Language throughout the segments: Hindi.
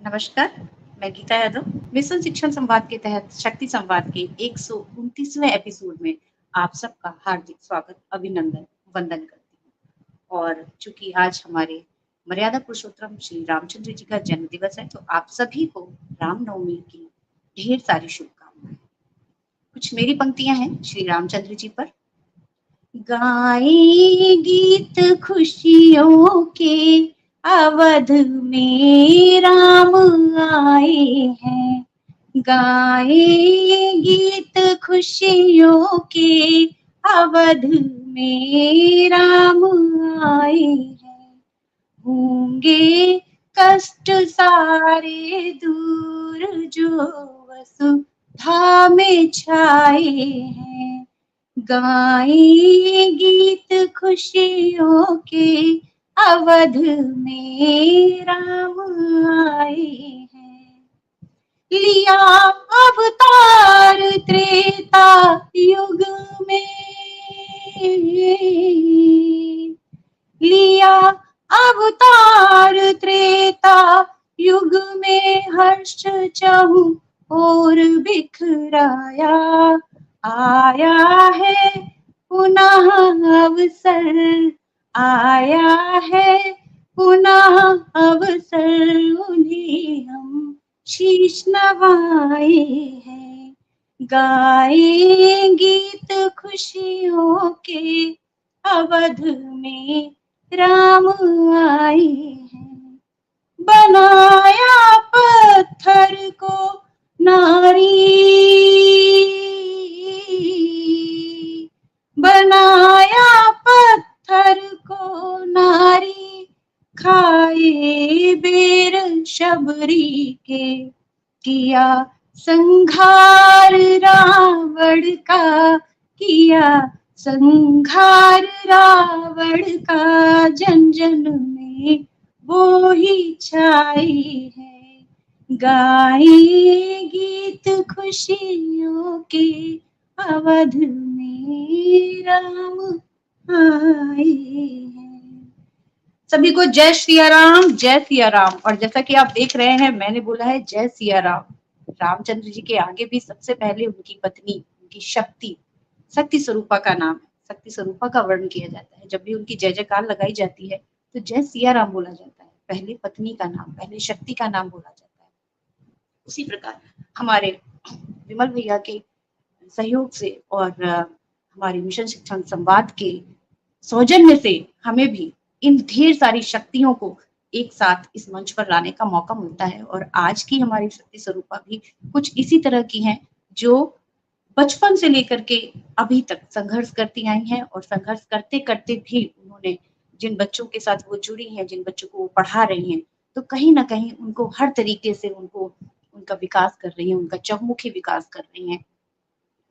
नमस्कार, मैं गीता यादव। मिशन शिक्षण संवाद के तहत शक्ति संवाद के 129वें एपिसोड में आप सबका हार्दिक स्वागत, अभिनंदन, वंदन करती हूँ। और चूंकि आज हमारे मर्यादा पुरुषोत्तम श्री रामचंद्र जी का जन्म दिवस है, तो आप सभी को रामनवमी की ढेर सारी शुभकामनाएं। कुछ मेरी पंक्तियां हैं श्री रामचंद्र जी पर। गाए गीत खुशियों के अवध में राम आए हैं। गाए गीत खुशियों के अवध में राम आए हैं। होंगे कष्ट सारे दूर जो वसुधा में छाए हैं। गाए गीत खुशियों के अवध में राम आए हैं। लिया अवतार त्रेता युग में, लिया अवतार त्रेता युग में, हर्ष चाहूं और बिखराया। आया है पुनः अवसर, आया है पुनः अवसर, उन्हें हम शीश नवाए हैं। गाए गीत खुशियों के अवध में राम आए हैं। बनाया पत्थर को नारी, बनाया पत्थर को नारी, खाए बेर शबरी के, किया संघार रावण का, किया संघार रावण का, जन जन में वो ही छाई है। गाए गीत खुशियों के अवध में राम आए हैं। सभी को जय सिया राम, जय सिया राम। और जैसा कि आप देख रहे हैं, मैंने बोला है जय सिया राम। रामचंद्र जी के आगे भी सबसे पहले उनकी पत्नी, उनकी शक्ति स्वरूपा का नाम है, शक्ति स्वरूपा का वर्ण किया जाता है। जब भी उनकी जय जयकार लगाई जाती है तो जय सिया राम बोला जाता है। पहले पत्नी का नाम, पहले शक्ति का नाम बोला जाता है। उसी प्रकार हमारे विमल भैया के सहयोग से और हमारे मिशन शिक्षण संवाद के सौजन्य से हमें भी इन ढेर सारी शक्तियों को एक साथ इस मंच पर लाने का मौका मिलता है। और आज की हमारी शक्ति स्वरूपा भी कुछ इसी तरह की हैं, जो बचपन से लेकर के अभी तक संघर्ष करती आई हैं। और संघर्ष करते करते भी उन्होंने जिन बच्चों के साथ वो जुड़ी हैं, जिन बच्चों को वो पढ़ा रही हैं, तो कहीं ना कहीं उनको हर तरीके से उनका विकास कर रही हैं, उनका चहुमुखी विकास कर रही हैं।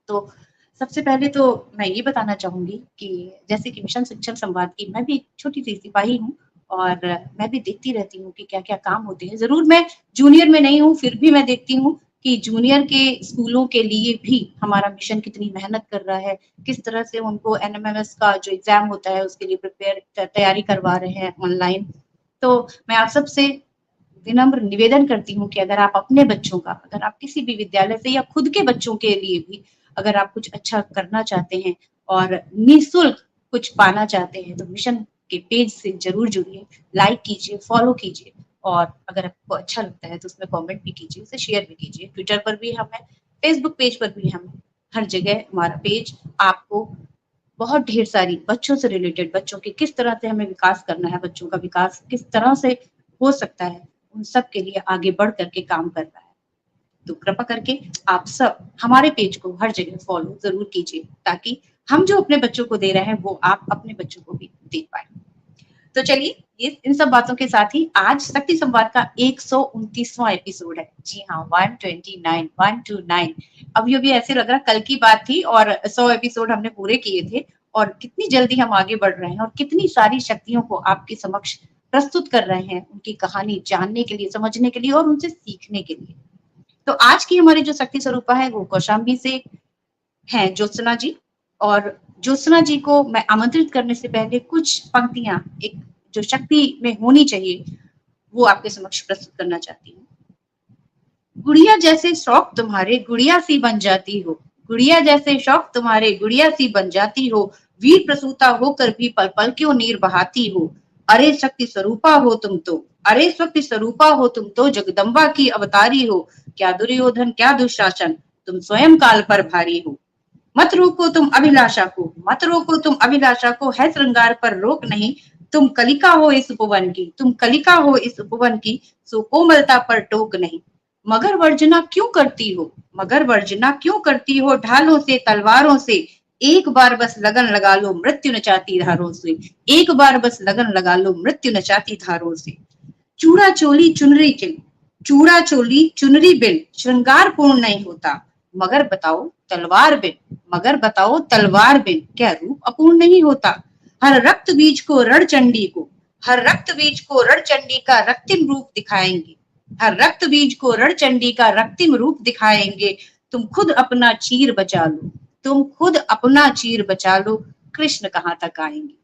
तो सबसे पहले तो मैं ये बताना चाहूंगी कि जैसे कि मिशन शिक्षण संवाद की मैं भी एक छोटी सी सिपाही हूँ, और मैं भी देखती रहती हूँ कि क्या क्या काम होते हैं। जरूर मैं जूनियर में नहीं हूँ, फिर भी मैं देखती हूँ कि जूनियर के स्कूलों के लिए भी हमारा मिशन कितनी मेहनत कर रहा है, किस तरह से उनको एनएमएमएस का जो एग्जाम होता है उसके लिए तैयारी करवा रहे हैं ऑनलाइन। तो मैं आप सबसे विनम्र निवेदन करती हूँ कि अगर आप अपने बच्चों का, अगर आप किसी भी विद्यालय से या खुद के बच्चों के लिए भी अगर आप कुछ अच्छा करना चाहते हैं और निःशुल्क कुछ पाना चाहते हैं, तो मिशन के पेज से जरूर जुड़िए, लाइक कीजिए, फॉलो कीजिए। और अगर आपको अच्छा लगता है तो उसमें कमेंट भी कीजिए, उसे शेयर भी कीजिए। ट्विटर पर भी हम है, फेसबुक पेज पर भी हम, हर जगह हमारा पेज आपको बहुत ढेर सारी बच्चों से रिलेटेड, बच्चों के किस तरह से हमें विकास करना है, बच्चों का विकास किस तरह से हो सकता है, उन सब के लिए आगे बढ़ करके काम कर रहा है। तो कृपा करके आप सब हमारे पेज को हर जगह फॉलो जरूर कीजिए, ताकि हम जो अपने बच्चों को दे रहे हैं वो आप अपने बच्चों को भी दे पाए। तो चलिए, ये इन सब बातों के साथ ही आज शक्ति संवाद का 129वां एपिसोड है। जी हाँ, 129। अभी अभी ऐसे लग रहा कल की बात थी, और 100 एपिसोड हमने पूरे किए थे। और कितनी जल्दी हम आगे बढ़ रहे हैं और कितनी सारी शक्तियों को आपके समक्ष प्रस्तुत कर रहे हैं, उनकी कहानी जानने के लिए, समझने के लिए और उनसे सीखने के लिए। तो आज की हमारी जो शक्ति स्वरूपा है वो कौशाम्बी से हैं ज्योत्सना जी। और ज्योत्सना जी को मैं आमंत्रित करने से पहले कुछ पंक्तियां, एक जो शक्ति में होनी चाहिए, वो आपके समक्ष प्रस्तुत करना चाहती हूँ। गुड़िया जैसे शौक तुम्हारे गुड़िया सी बन जाती हो, गुड़िया जैसे शौक तुम्हारे गुड़िया सी बन जाती हो, वीर प्रसूता होकर भी पल पल क्यों नीर बहाती हो। अरे शक्ति स्वरूपा हो तुम तो, अरे शक्ति स्वरूपा हो तुम तो, जगदम्बा की अवतारी हो। क्या दुर्योधन क्या दुशासन, तुम स्वयं काल पर भारी हो। मत रोको तुम अभिलाषा को, मत रोको तुम अभिलाषा को, है श्रृंगार पर रोक नहीं। तुम कलिका हो इस उपवन की, तुम कलिका हो इस उपवन की, सो कोमलता पर टोक नहीं। मगर वर्जना क्यों करती हो, मगर वर्जना क्यों करती हो, ढालों से तलवारों से। एक बार बस लगन लगा लो मृत्यु नचाती धारों से, एक बार बस लगन लगा लो मृत्यु नचाती धारों से। चूड़ा चोली चुनरी किल, चूड़ा चोली चुनरी बिल, श्रृंगार पूर्ण नहीं होता। मगर बताओ तलवार बिन, मगर बताओ तलवार बिन, क्या रूप अपूर्ण नहीं होता। हर रक्त बीज को रण चंडी को, हर रक्त बीज को रण चंडी का रक्तिम रूप दिखाएंगे, हर रक्त बीज को रण चंडी का रक्तिम रूप दिखाएंगे। तुम खुद अपना चीर बचा लो, तुम खुद अपना चीर बचा लो, कृष्ण कहां तक आएंगे,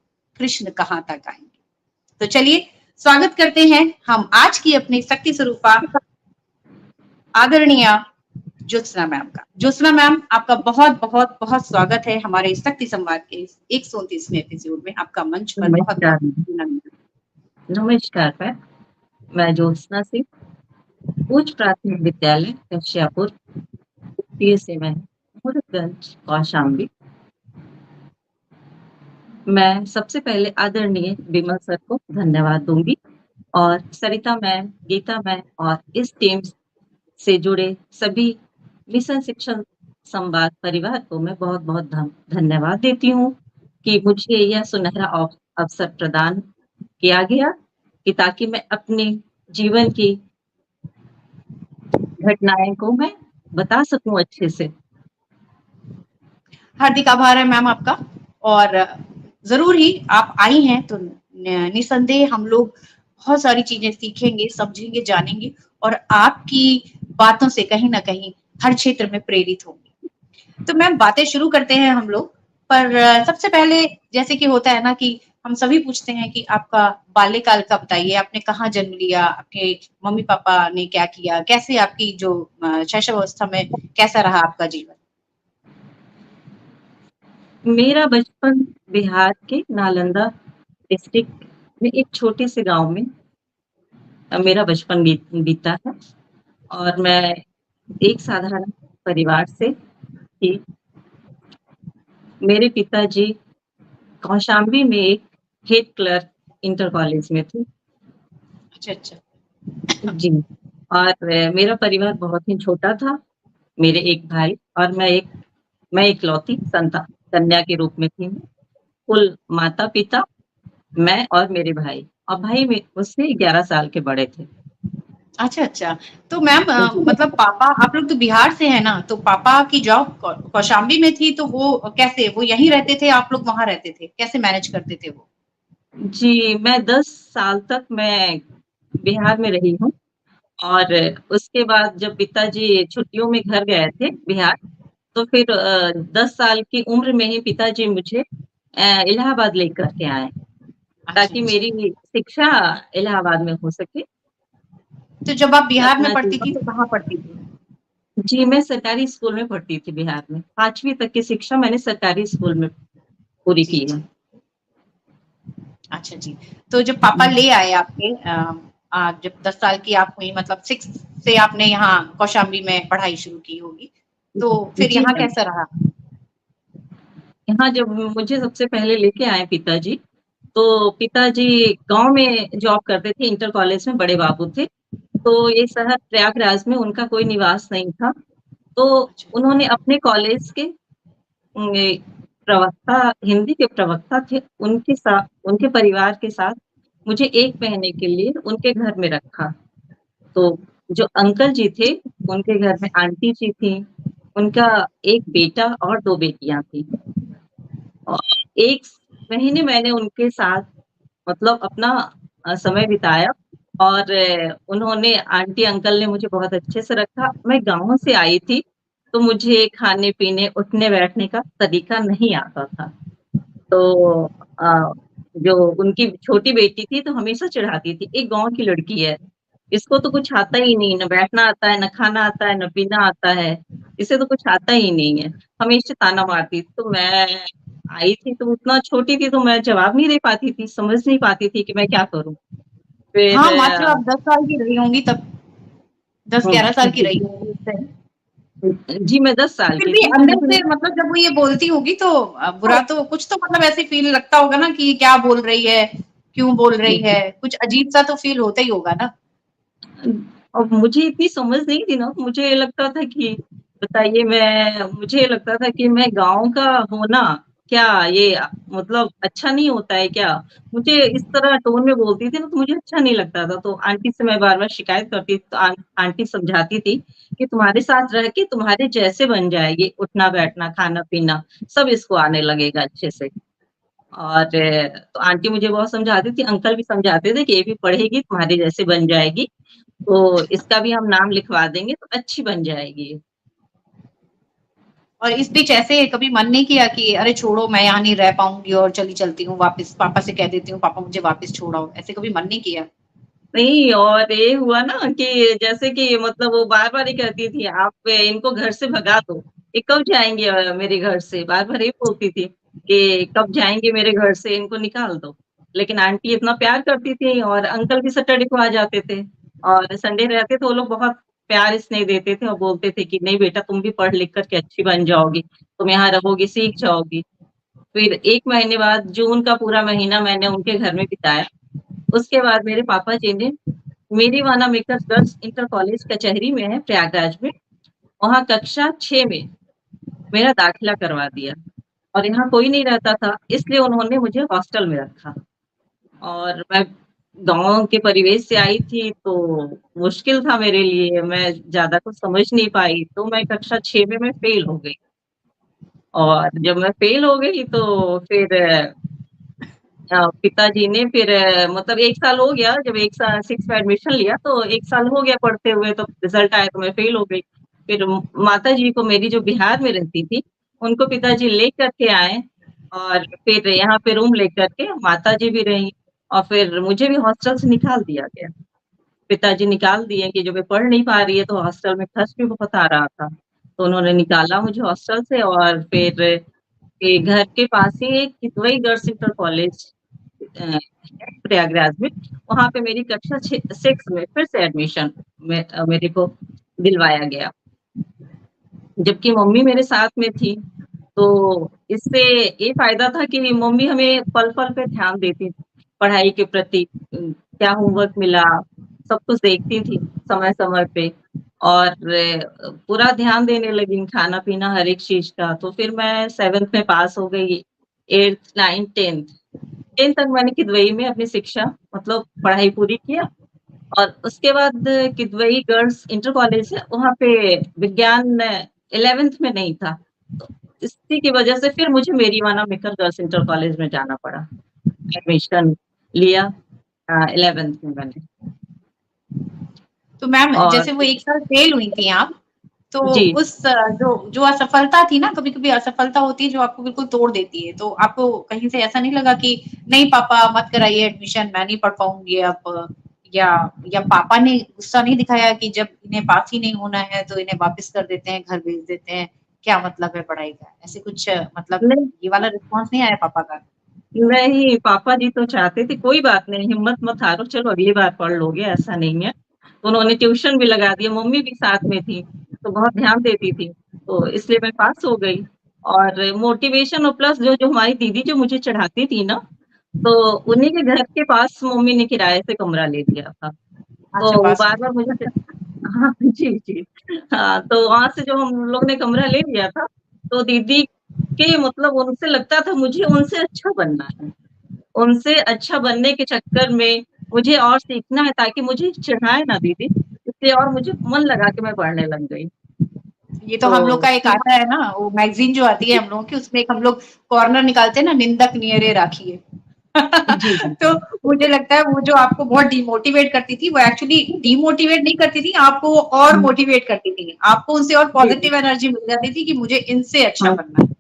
कृष्ण कहां तक आएंगे। तो चलिए स्वागत करते हैं हम आज की अपनी शक्ति स्वरूपा आदरणीय ज्योत्सना मैम का। ज्योत्सना मैम, आपका बहुत बहुत बहुत स्वागत है हमारे शक्ति संवाद के 129वें एपिसोड में। आपका मंच पर बहुत नमस्कार बहुत नमस्कार मैं ज्योत्सना सिंह उच्च प्राथमिक विद्यालय कश्यापुर से मैं मुहूर्तगंज कौशाम्बी। मैं सबसे पहले आदरणीय विमल सर को धन्यवाद दूंगी और सरिता मैम, गीता मैम और इस टीम से जुड़े सभी मिशन शिक्षण संवाद परिवार को मैं बहुत बहुत धन्यवाद देती हूँ कि मुझे यह सुनहरा अवसर प्रदान किया गया कि ताकि मैं अपने जीवन की घटनाएं को मैं बता सकूं अच्छे से। हार्दिक आभार है मैम आपका। और जरूर ही आप आई हैं तो निसंदेह हम लोग बहुत सारी चीजें सीखेंगे, समझेंगे, जानेंगे और आपकी बातों से कहीं ना कहीं हर क्षेत्र में प्रेरित होंगे। तो मैम बातें शुरू करते हैं हम लोग। पर सबसे पहले जैसे कि होता है ना कि हम सभी पूछते हैं कि आपका बाल्यकाल का बताइए, आपने कहाँ जन्म लिया, आपके मम्मी पापा ने क्या किया, कैसे आपकी जो शैशव अवस्था में कैसा रहा आपका जीवन। मेरा बचपन बिहार के नालंदा डिस्ट्रिक्ट में एक छोटे से गांव में मेरा बचपन बीता है और मैं एक साधारण परिवार से थी। मेरे पिताजी कौशाम्बी में एक हेड क्लर्क इंटर कॉलेज में थे। अच्छा अच्छा। जी। और मेरा परिवार बहुत ही छोटा था। मेरे एक भाई और मैं इकलौती संतान कन्या के रूप में थी। कुल माता पिता, मैं और मेरे भाई, और भाई में उससे 11 साल के बड़े थे। अच्छा अच्छा। तो मैम जी। मतलब पापा, आप लोग तो बिहार से है ना, तो पापा की जॉब कौशाम्बी में थी, तो वो कैसे, वो यहीं रहते थे, आप लोग वहां रहते थे, कैसे मैनेज करते थे वो। जी, मैं 10 साल तक मैं बिहार में रही हूँ और उसके बाद जब पिताजी छुट्टियों में घर गए थे बिहार, तो फिर 10 साल की उम्र में ही पिताजी मुझे इलाहाबाद लेकर के आए अच्छा ताकि अच्छा। मेरी शिक्षा इलाहाबाद में हो सके। तो जब आप बिहार में अपना पढ़ती थी जीवन। तो कहाँ पढ़ती थी। जी, मैं सरकारी स्कूल में पढ़ती थी बिहार में। 5वीं तक की शिक्षा मैंने सरकारी स्कूल में पूरी जी की है। जी। अच्छा जी। तो जब पापा ले आए आपके जब 10 साल की आप हुई, मतलब 6 से आपने यहाँ कौशाम्बी में पढ़ाई शुरू की होगी, तो फिर जी यहाँ मैम। कैसा रहा। यहाँ जब मुझे सबसे पहले लेके आए पिताजी, तो पिताजी गांव में जॉब करते थे, इंटर कॉलेज में बड़े बाबू थे। तो ये शहर प्रयागराज में उनका कोई निवास नहीं था। तो अच्छा उन्होंने अपने कॉलेज के प्रवक्ता, हिंदी के प्रवक्ता थे, उनके साथ, उनके परिवार के साथ मुझे 1 महीने के लिए उनके घर में रखा। तो जो अंकल जी थे, उनके घर में आंटी जी थी, उनका 1 बेटा और 2 बेटियां थी। और 1 महीने मैंने उनके साथ मतलब अपना समय बिताया और उन्होंने, आंटी अंकल ने मुझे बहुत अच्छे से रखा। मैं गाँव से आई थी, तो मुझे खाने-पीने, उठने-बैठने का तरीका नहीं आता था। तो जो उनकी छोटी बेटी थी तो हमेशा चिढ़ाती थी, एक गाँव की लड़की है, इसको तो कुछ आता ही नहीं, ना बैठना आता है, ना खाना आता है, ना पीना आता है, इसे तो कुछ आता ही नहीं है। हमेशा ताना मारती। तो मैं आई थी तो उतना छोटी थी तो मैं जवाब नहीं दे पाती थी, समझ नहीं पाती थी कि मैं क्या करूँ? फिर हाँ, मात्र आप 10 साल की रही होंगी तब, 10-11 साल की जी, रही होंगी उस टाइम। जी मैं 10 साल फिर की भी थी, तो अंदर लेकिन से मतलब जब वो ये बोलती होगी तो बुरा तो कुछ तो मतलब ऐसे फील लगता होगा ना कि क्या बोल रही है, क्यों बोल रही है, कुछ अजीब सा तो फील होता ही होगा ना। अब मुझे इतनी समझ नहीं थी ना, मुझे लगता था कि बताइए मुझे लगता था कि मैं गाँव का होना क्या ये मतलब अच्छा नहीं होता है क्या? मुझे इस तरह टोन में बोलती थी ना तो मुझे अच्छा नहीं लगता था। तो आंटी से मैं बार-बार शिकायत करती थी तो आंटी समझाती थी कि तुम्हारे साथ रह के तुम्हारे जैसे बन जाएगी, उठना-बैठना, खाना-पीना सब इसको आने लगेगा अच्छे से। और तो आंटी मुझे बहुत समझाती थी, अंकल भी समझाते थे कि ये भी पढ़ेगी तुम्हारे जैसे बन जाएगी। तो इसका भी हम नाम लिखवा देंगे तो अच्छी बन जाएगी। और इस बीच ऐसे कभी मन नहीं किया कि अरे छोड़ो मैं यहाँ नहीं रह पाऊँगी और चली चलती हूँ वापस, पापा से कह देती हूँ पापा मुझे वापस छोड़ आओ, ऐसे कभी मन नहीं किया? नहीं और ये हुआ ना कि जैसे कि मतलब वो बार-बार ये कहती थी आप इनको घर से भगा दो, ये कब जाएँगे मेरे घर से? बार-बार ये बोलती थी कि कब जाएँगे मेरे घर से इनको निकाल दो। लेकिन आंटी इतना प्यार करती थी और अंकल भी सैटरडे को आ जाते थे और संडे रहते तो वो लोग बहुत प्यार स्नेह देते थे और बोलते थे कि नहीं बेटा तुम भी पढ़ लिख कर के अच्छी बन जाओगी, तुम यहाँ रहोगी, सीख जाओगी। फिर 1 महीने बाद जून का पूरा महीना मैंने उनके घर में बिताया। उसके बाद मेरे पापा जी ने मेरी वाना मेकर्स गर्ल्स इंटर कॉलेज कचहरी में है प्रयागराज में, वहाँ कक्षा 6 में मेरा दाखिला करवा दिया और यहाँ कोई नहीं रहता था, इसलिए उन्होंने मुझे हॉस्टल में रखा और मैं गाँव के परिवेश से आई थी तो मुश्किल था मेरे लिए, मैं ज़्यादा कुछ समझ नहीं पाई, तो मैं कक्षा 6 में मैं फेल हो गई और जब मैं फेल हो गई तो फिर पिताजी ने फिर मतलब 1 साल हो गया जब 1 साल 6 में एडमिशन लिया तो 1 साल हो गया पढ़ते हुए तो रिज़ल्ट आया तो मैं फेल हो गई। फिर माताजी को मेरी जो बिहार में रहती थी, उनको पिताजी लेकर के आए और फिर यहाँ पे रूम लेकर के माताजी भी रहीं और फिर मुझे भी हॉस्टल से निकाल दिया गया। पिताजी निकाल दिए कि जो मैं पढ़ नहीं पा रही है तो हॉस्टल में खर्च भी बहुत आ रहा था। तो उन्होंने निकाला मुझे हॉस्टल से और फिर घर के पास ही एक किदवई गर्ल्स इंटर कॉलेज है प्रयागराज में, वहाँ पे मेरी कक्षा 6 में फिर से एडमिशन मेरे को दिलवाया गया। जबकि मम्मी मेरे साथ में थी, तो इससे ये फ़ायदा था कि मम्मी हमें पल-पल पे ध्यान देती थी, पढ़ाई के प्रति क्या होमवर्क मिला, सब कुछ देखती थी समय-समय पे और पूरा ध्यान देने लगी खाना-पीना हर एक चीज़ का। तो फिर मैं 7th में पास हो गई, 8th, 9th, 10th 10th तक मैंने किदवई में अपनी शिक्षा मतलब पढ़ाई पूरी किया और उसके बाद किदवई गर्ल्स इंटर कॉलेज है, वहाँ पे विज्ञान 11th में नहीं था। तो इसी की वजह से फिर मुझे मेरीवाना मेकर गर्ल्स इंटर कॉलेज में जाना पड़ा। एडमिशन लिया 11th में मैंने तो मैम और जैसे वो 1 साल फेल हुई थी आप, तो जी। उस जो जो असफलता थी ना, कभी-कभी असफलता होती है जो आपको बिल्कुल तोड़ देती है। तो आपको कहीं से ऐसा नहीं लगा कि नहीं पापा मत कराइए एडमिशन, मैं नहीं पढ़ पाऊँगी अब, या या पापा ने गुस्सा नहीं दिखाया कि जब इन्हें पास ही नहीं होना है तो इन्हें वापस कर देते हैं, घर भेज देते हैं, क्या मतलब है पढ़ाई का? ऐसे कुछ मतलब नहीं, ये वाला रिस्पॉन्स नहीं आया पापा का? नहीं पापा जी तो चाहते थे कोई बात नहीं, हिम्मत मत हारो, चलो अगली बार पढ़ लोगे, ऐसा नहीं है। तो उन्होंने ट्यूशन भी लगा दिया, मम्मी भी साथ में थी, तो बहुत ध्यान देती थी, तो इसलिए मैं पास हो गई। और मोटिवेशन और प्लस जो हमारी दीदी जो मुझे चढ़ाती थी ना, तो उन्हीं के घर के पास मम्मी ने किराए से कमरा ले लिया था। तो अच्छा वो पास में। बार-बार मुझे हाँ, जी, जी। हाँ, तो वहाँ से जो हम लोग ने कमरा ले लिया था, तो दीदी के मतलब उनसे लगता था मुझे उनसे अच्छा बनना है। उनसे अच्छा बनने के चक्कर में मुझे और सीखना है ताकि मुझे चिढ़ाए ना दीदी, इसलिए और मुझे मन लगा के मैं पढ़ने लग गई। ये तो हम लोग तो का एक आता है ना, वो मैगज़ीन जो आती है हम लोगों की, उसमें एक हम लोग कॉर्नर निकालते हैं ना, निंदक नियरे राखिए। जी, जी, तो जी। मुझे लगता है वो जो आपको बहुत डिमोटिवेट करती थी, वो एक्चुअली डिमोटिवेट नहीं करती थी, आपको वो और हुँ, मोटिवेट करती थी। आपको उनसे और जी, जी। पॉजिटिव एनर्जी मिल जाती थी कि मुझे इनसे अच्छा हाँ, बनना है।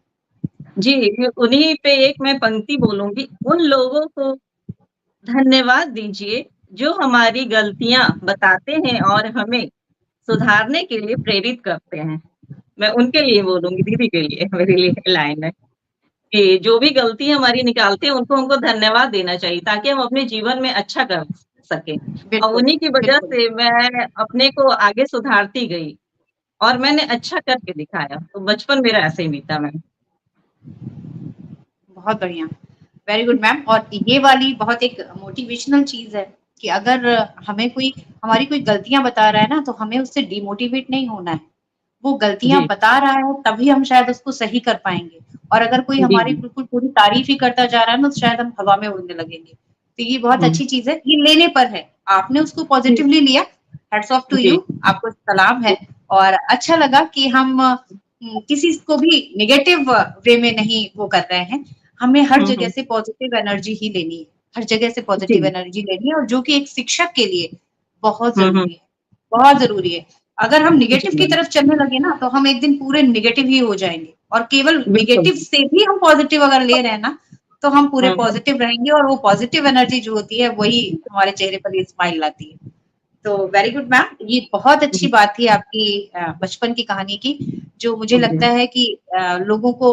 जी, उन्हीं पे एक मैं पंक्ति बोलूँगी, उन लोगों को धन्यवाद दीजिए जो हमारी गलतियाँ बताते हैं और हमें सुधारने के लिए प्रेरित करते हैं। मैं उनके लिए बोलूँगी, दीदी के लिए मेरे लिए लाइन है कि जो भी गलती हमारी निकालते हैं उनको हमको धन्यवाद देना चाहिए ताकि हम अपने जीवन में अच्छा कर सकें। और बिल्कुल, उन्हीं की वजह बिल्कुल। से मैं अपने को आगे सुधारती गई और मैंने अच्छा करके दिखाया। तो बचपन मेरा ऐसे ही बीता मैम। बहुत बढ़िया। Very good ma'am. और ये वाली बहुत एक मोटिवेशनल चीज़ है कि अगर हमें कोई हमारी कोई गलतियाँ बता रहा है ना, तो हमें उससे डिमोटिवेट नहीं होना है। वो गलतियाँ जी, बता रहा है तभी हम शायद उसको सही कर पाएँगे। और अगर कोई जी, हमारी जी। बिल्कुल पूरी तारीफ़ ही करता जा रहा है ना, तो शायद हम हवा में उड़ने लगेंगे। तो ये बहुत हुँ, अच्छी चीज़ है, ये लेने पर है। आपने उसको जी, पॉज़िटिवली लिया, हैट्स ऑफ टू जी, यू, आपको सलाम है। और अच्छा लगा कि हम किसी को भी नेगेटिव वे में नहीं वो कर रहे हैं। हमें हर हुँ, जगह हुँ, से पॉज़िटिव एनर्जी ही लेनी है, हर जगह से जी, पॉज़िटिव एनर्जी लेनी है, और जो कि एक शिक्षक के लिए बहुत हुँ, हुँ, ज़रूरी है, बहुत ज़रूरी है। अगर हम जी नेगेटिव की मैम, तरफ चलने लगे ना, तो हम एक दिन पूरे नेगेटिव ही हो जाएँगे, और केवल बिल्कुल। नेगेटिव से भी हम पॉज़िटिव अगर ले रहे हैं ना, तो हम पूरे हुँ, हुँ, पॉज़िटिव रहेंगे, और वो पॉज़िटिव एनर्जी जो होती है, वही हमारे चेहरे पर ये स्माइल लाती है। तो वेरी गुड मैम, ये बहुत अच्छी हुँ, बात थी आपकी बचपन की कहानी की, जो मुझे जी, लगता है कि लोगों को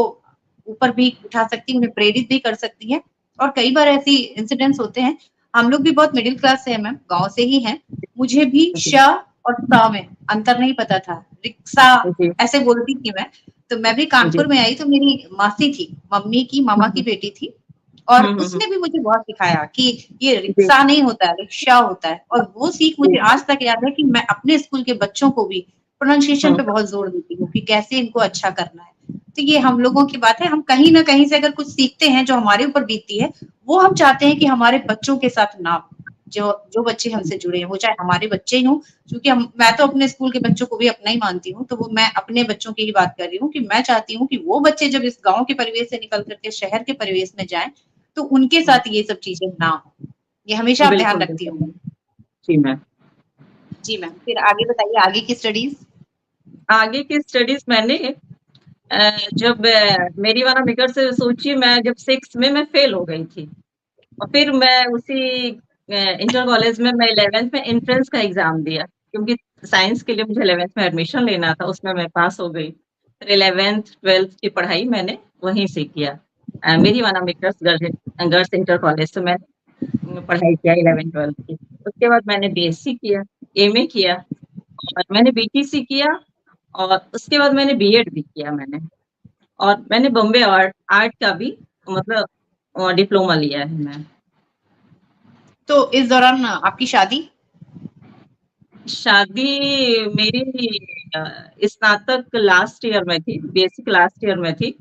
ऊपर भी उठा सकती है, उन्हें प्रेरित भी कर सकती है। और कई बार ऐसी इंसिडेंट्स होते हैं, हम लोग भी बहुत मिडिल क्लास से हैं मैम, गाँव से ही हैं। मुझे भी श जी, और स में अंतर नहीं पता था। रिक्शा जी, ऐसे बोलती थी मैं। तो मैं भी जी। कानपुर में आई, तो मेरी मासी थी, मम्मी की हुँ, मामा की हुँ, बेटी थी। और हुँ, हुँ, हुँ, उसने भी मुझे बहुत सिखाया कि ये जी, रिक्शा नहीं होता है, रिक्शा होता है। और वो सीख जी, मुझे आज तक याद है कि मैं अपने स्कूल के बच्चों को भी प्रोनाउंसिएशन हुँ, पे बहुत ज़ोर देती हूँ कि कैसे इनको अच्छा करना है। तो ये हम लोगों की बात है, हम कहीं न कहीं से अगर कुछ सीखते हैं जो हमारे ऊपर बीतती है, वो हम चाहते हैं कि हमारे बच्चों के साथ ना हो। जो जो बच्चे हमसे जुड़े हैं, वो चाहे हमारे बच्चे ही हों, क्योंकि हम मैं तो अपने स्कूल के बच्चों को भी अपना ही मानती हूँ, तो वो मैं अपने बच्चों की ही बात कर रही हूँ कि मैं चाहती हूँ कि वो बच्चे जब इस गाँव के परिवेश से निकल कर के शहर के परिवेश में जाएँ, तो उनके हुँ, साथ ये सब चीज़ें ना हो। ये हमेशा आप ध्यान बिल्कुल, रखती बिल्कुल। होंगी। जी मैम। जी मैम, फिर आगे बताइए, आगे की स्टडीज़? आगे की स्टडीज़ मैंने जब मेरी वाला मेकर से सोचिए मैं जब 6th में मैं फेल हो गई थी और फिर मैं उसी इंटर कॉलेज में मैं 11th में एंट्रेंस का एग्ज़ाम दिया क्योंकि साइंस के लिए मुझे 11th में एडमिशन लेना था, उसमें मैं पास हो गई। फिर 11th 12th की पढ़ाई मैंने वहीं से किया। मेरी वाला मेकर्स गर्ल्स इंटर कॉलेज से मैं पढ़ाई किया 11th 12th की। उसके बाद मैंने बीएससी किया, एमए किया और मैंने बीटीसी किया और उसके बाद मैंने बीएड भी किया मैंने। और मैंने बॉम्बे आर्ट आर्ट का भी मतलब डिप्लोमा लिया है मैं। तो इस दौरान आपकी शादी? शादी मेरी स्नातक लास्ट ईयर में थी, बेसिक लास्ट ईयर में थी,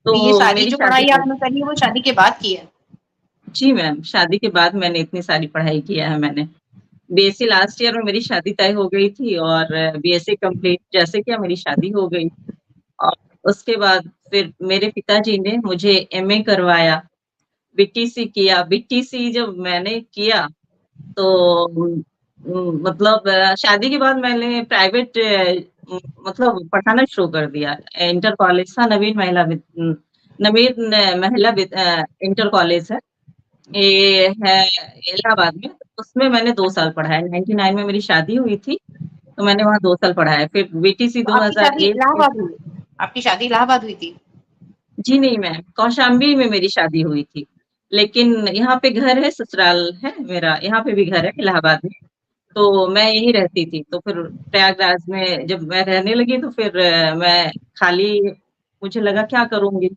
तो ये तो सारी मेरी जो शादी पढ़ाई हो आपने करी है, वो शादी के बाद की है? जी मैम, शादी के बाद मैंने इतनी सारी पढ़ाई किया है मैंने। बीएससी लास्ट ईयर में मेरी शादी तय हो गई थी और बीएससी कंप्लीट जैसे किया मेरी शादी हो गई और उसके बाद फिर मेरे पिताजी ने मुझे एमए करवाया, बीटीसी किया। बीटीसी जब मैंने किया तो मतलब शादी के बाद मैंने प्राइवेट मतलब पढ़ाना शुरू कर दिया। इंटर कॉलेज था नवीन महिला इंटर कॉलेज है। ये है इलाहाबाद में। उसमें मैंने 2 साल पढ़ा है। 99 में मेरी शादी हुई थी, तो मैंने वहाँ 2 साल पढ़ा है। फिर बीटीसी तो आपकी शादी 2001 में इलाहाबाद हुई? आपकी शादी इलाहाबाद हुई थी? जी नहीं मैम, कौशाम्बी में मेरी शादी हुई थी। लेकिन यहाँ पे घर है, ससुराल है मेरा, यहाँ पे भी घर है इलाहाबाद में। तो मैं यहीं रहती थी, तो फिर प्रयागराज में जब मैं रहने लगी तो फिर मैं खाली मुझे लगा क्या करूँगी?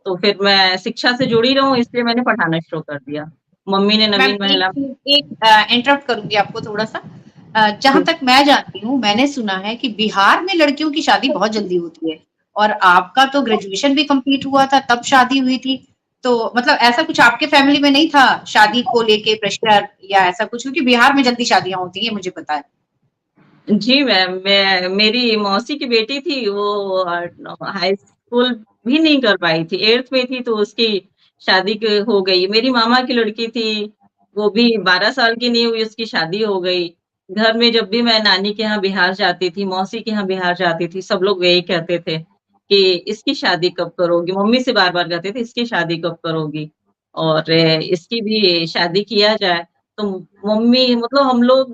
तो फिर मैं शिक्षा से जुड़ी रहूँ इसलिए मैंने पढ़ाना शुरू कर दिया। मम्मी ने मैम नवीन एक महिला चीज़ एक इंटरप्ट करूँगी आपको थोड़ा-सा। जहाँ जी, तक मैं जानती हूँ, मैंने सुना है कि बिहार में लड़कियों की शादी बहुत जल्दी होती है, और आपका तो ग्रेजुएशन भी कंप्लीट हुआ था तब शादी हुई थी। तो मतलब ऐसा कुछ आपके फैमिली में नहीं था, शादी को लेके प्रेशर या ऐसा कुछ? क्योंकि बिहार में जल्दी शादियाँ होती हैं, मुझे पता है। जी मैम, मैं मेरी मौसी की बेटी थी वो हाई स्कूल भी नहीं कर पाई थी, 8th में थी तो उसकी शादी हो गई। मेरी मामा की लड़की थी, वो भी 12 साल की नहीं हुई उसकी शादी हो गई। घर में जब भी मैं नानी के यहाँ बिहार जाती थी, मौसी के यहाँ बिहार जाती थी, सब लोग यही कहते थे कि इसकी शादी कब करोगी? मम्मी से बार-बार कहते थे इसकी शादी कब करोगी? और इसकी भी शादी किया जाए। तो मम्मी मतलब हम लोग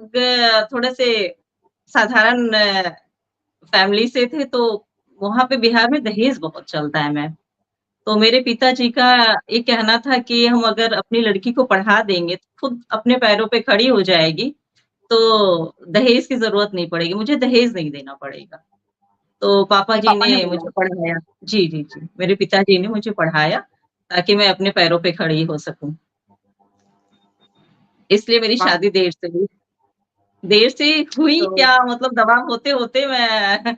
थोड़े से साधारण फैमिली से थे, तो वहाँ पे बिहार में दहेज बहुत चलता है मैम। तो मेरे पिताजी का ये कहना था कि हम अगर अपनी लड़की को पढ़ा देंगे, तो खुद अपने पैरों पे खड़ी हो जाएगी, तो दहेज की ज़रूरत नहीं पड़ेगी, मुझे दहेज नहीं देना पड़ेगा। तो पापा ये जी पापा ने ने बोला। मुझे पढ़ाया। जी, जी, जी। मेरे पिताजी ने मुझे पढ़ाया, ताकि मैं अपने पैरों पे खड़ी हो सकूँ। इसलिए मेरी वाह! शादी देर से हुई। देर से हुई तो क्या मतलब दबाव होते-होते मैं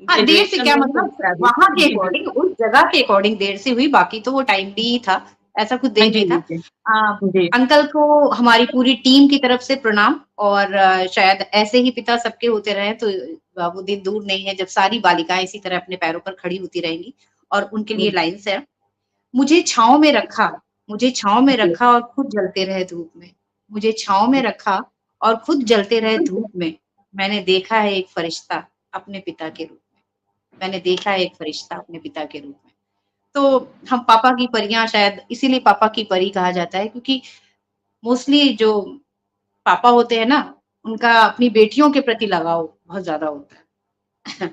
हाँ, देर से ग्रेजुएशन क्या में हूँ तो मतलब शादी वहाँ के जी, जी। अकॉर्डिंग, उस जगह के अकॉर्डिंग देर से हुई, बाकी तो वो टाइमली ही था, ऐसा कुछ हाँ देर जी, नहीं था। जी, जी। अ, जी। अंकल को हमारी पूरी टीम की तरफ से प्रणाम, और शायद ऐसे ही पिता सबके होते रहे, तो वो दिन दूर नहीं है जब सारी बालिकाएँ इसी तरह अपने पैरों पर खड़ी होती रहेंगी, और उनके लिए हुँ, लाइन्स है, मुझे छाँव में रखा, मुझे छाँव में जी। रखा और खुद जलते रहे धूप में। मुझे छाँव में रखा और खुद जलते रहे धूप में। मैंने देखा है एक फरिश्ता अपने पिता के रूप में। मैंने देखा है एक फरिश्ता अपने पिता के रूप में। तो हम पापा की परियाँ, शायद इसीलिए पापा की परी कहा जाता है, क्योंकि मोस्टली जो पापा होते हैं ना, उनका अपनी बेटियों के प्रति लगाव बहुत ज़्यादा होता है।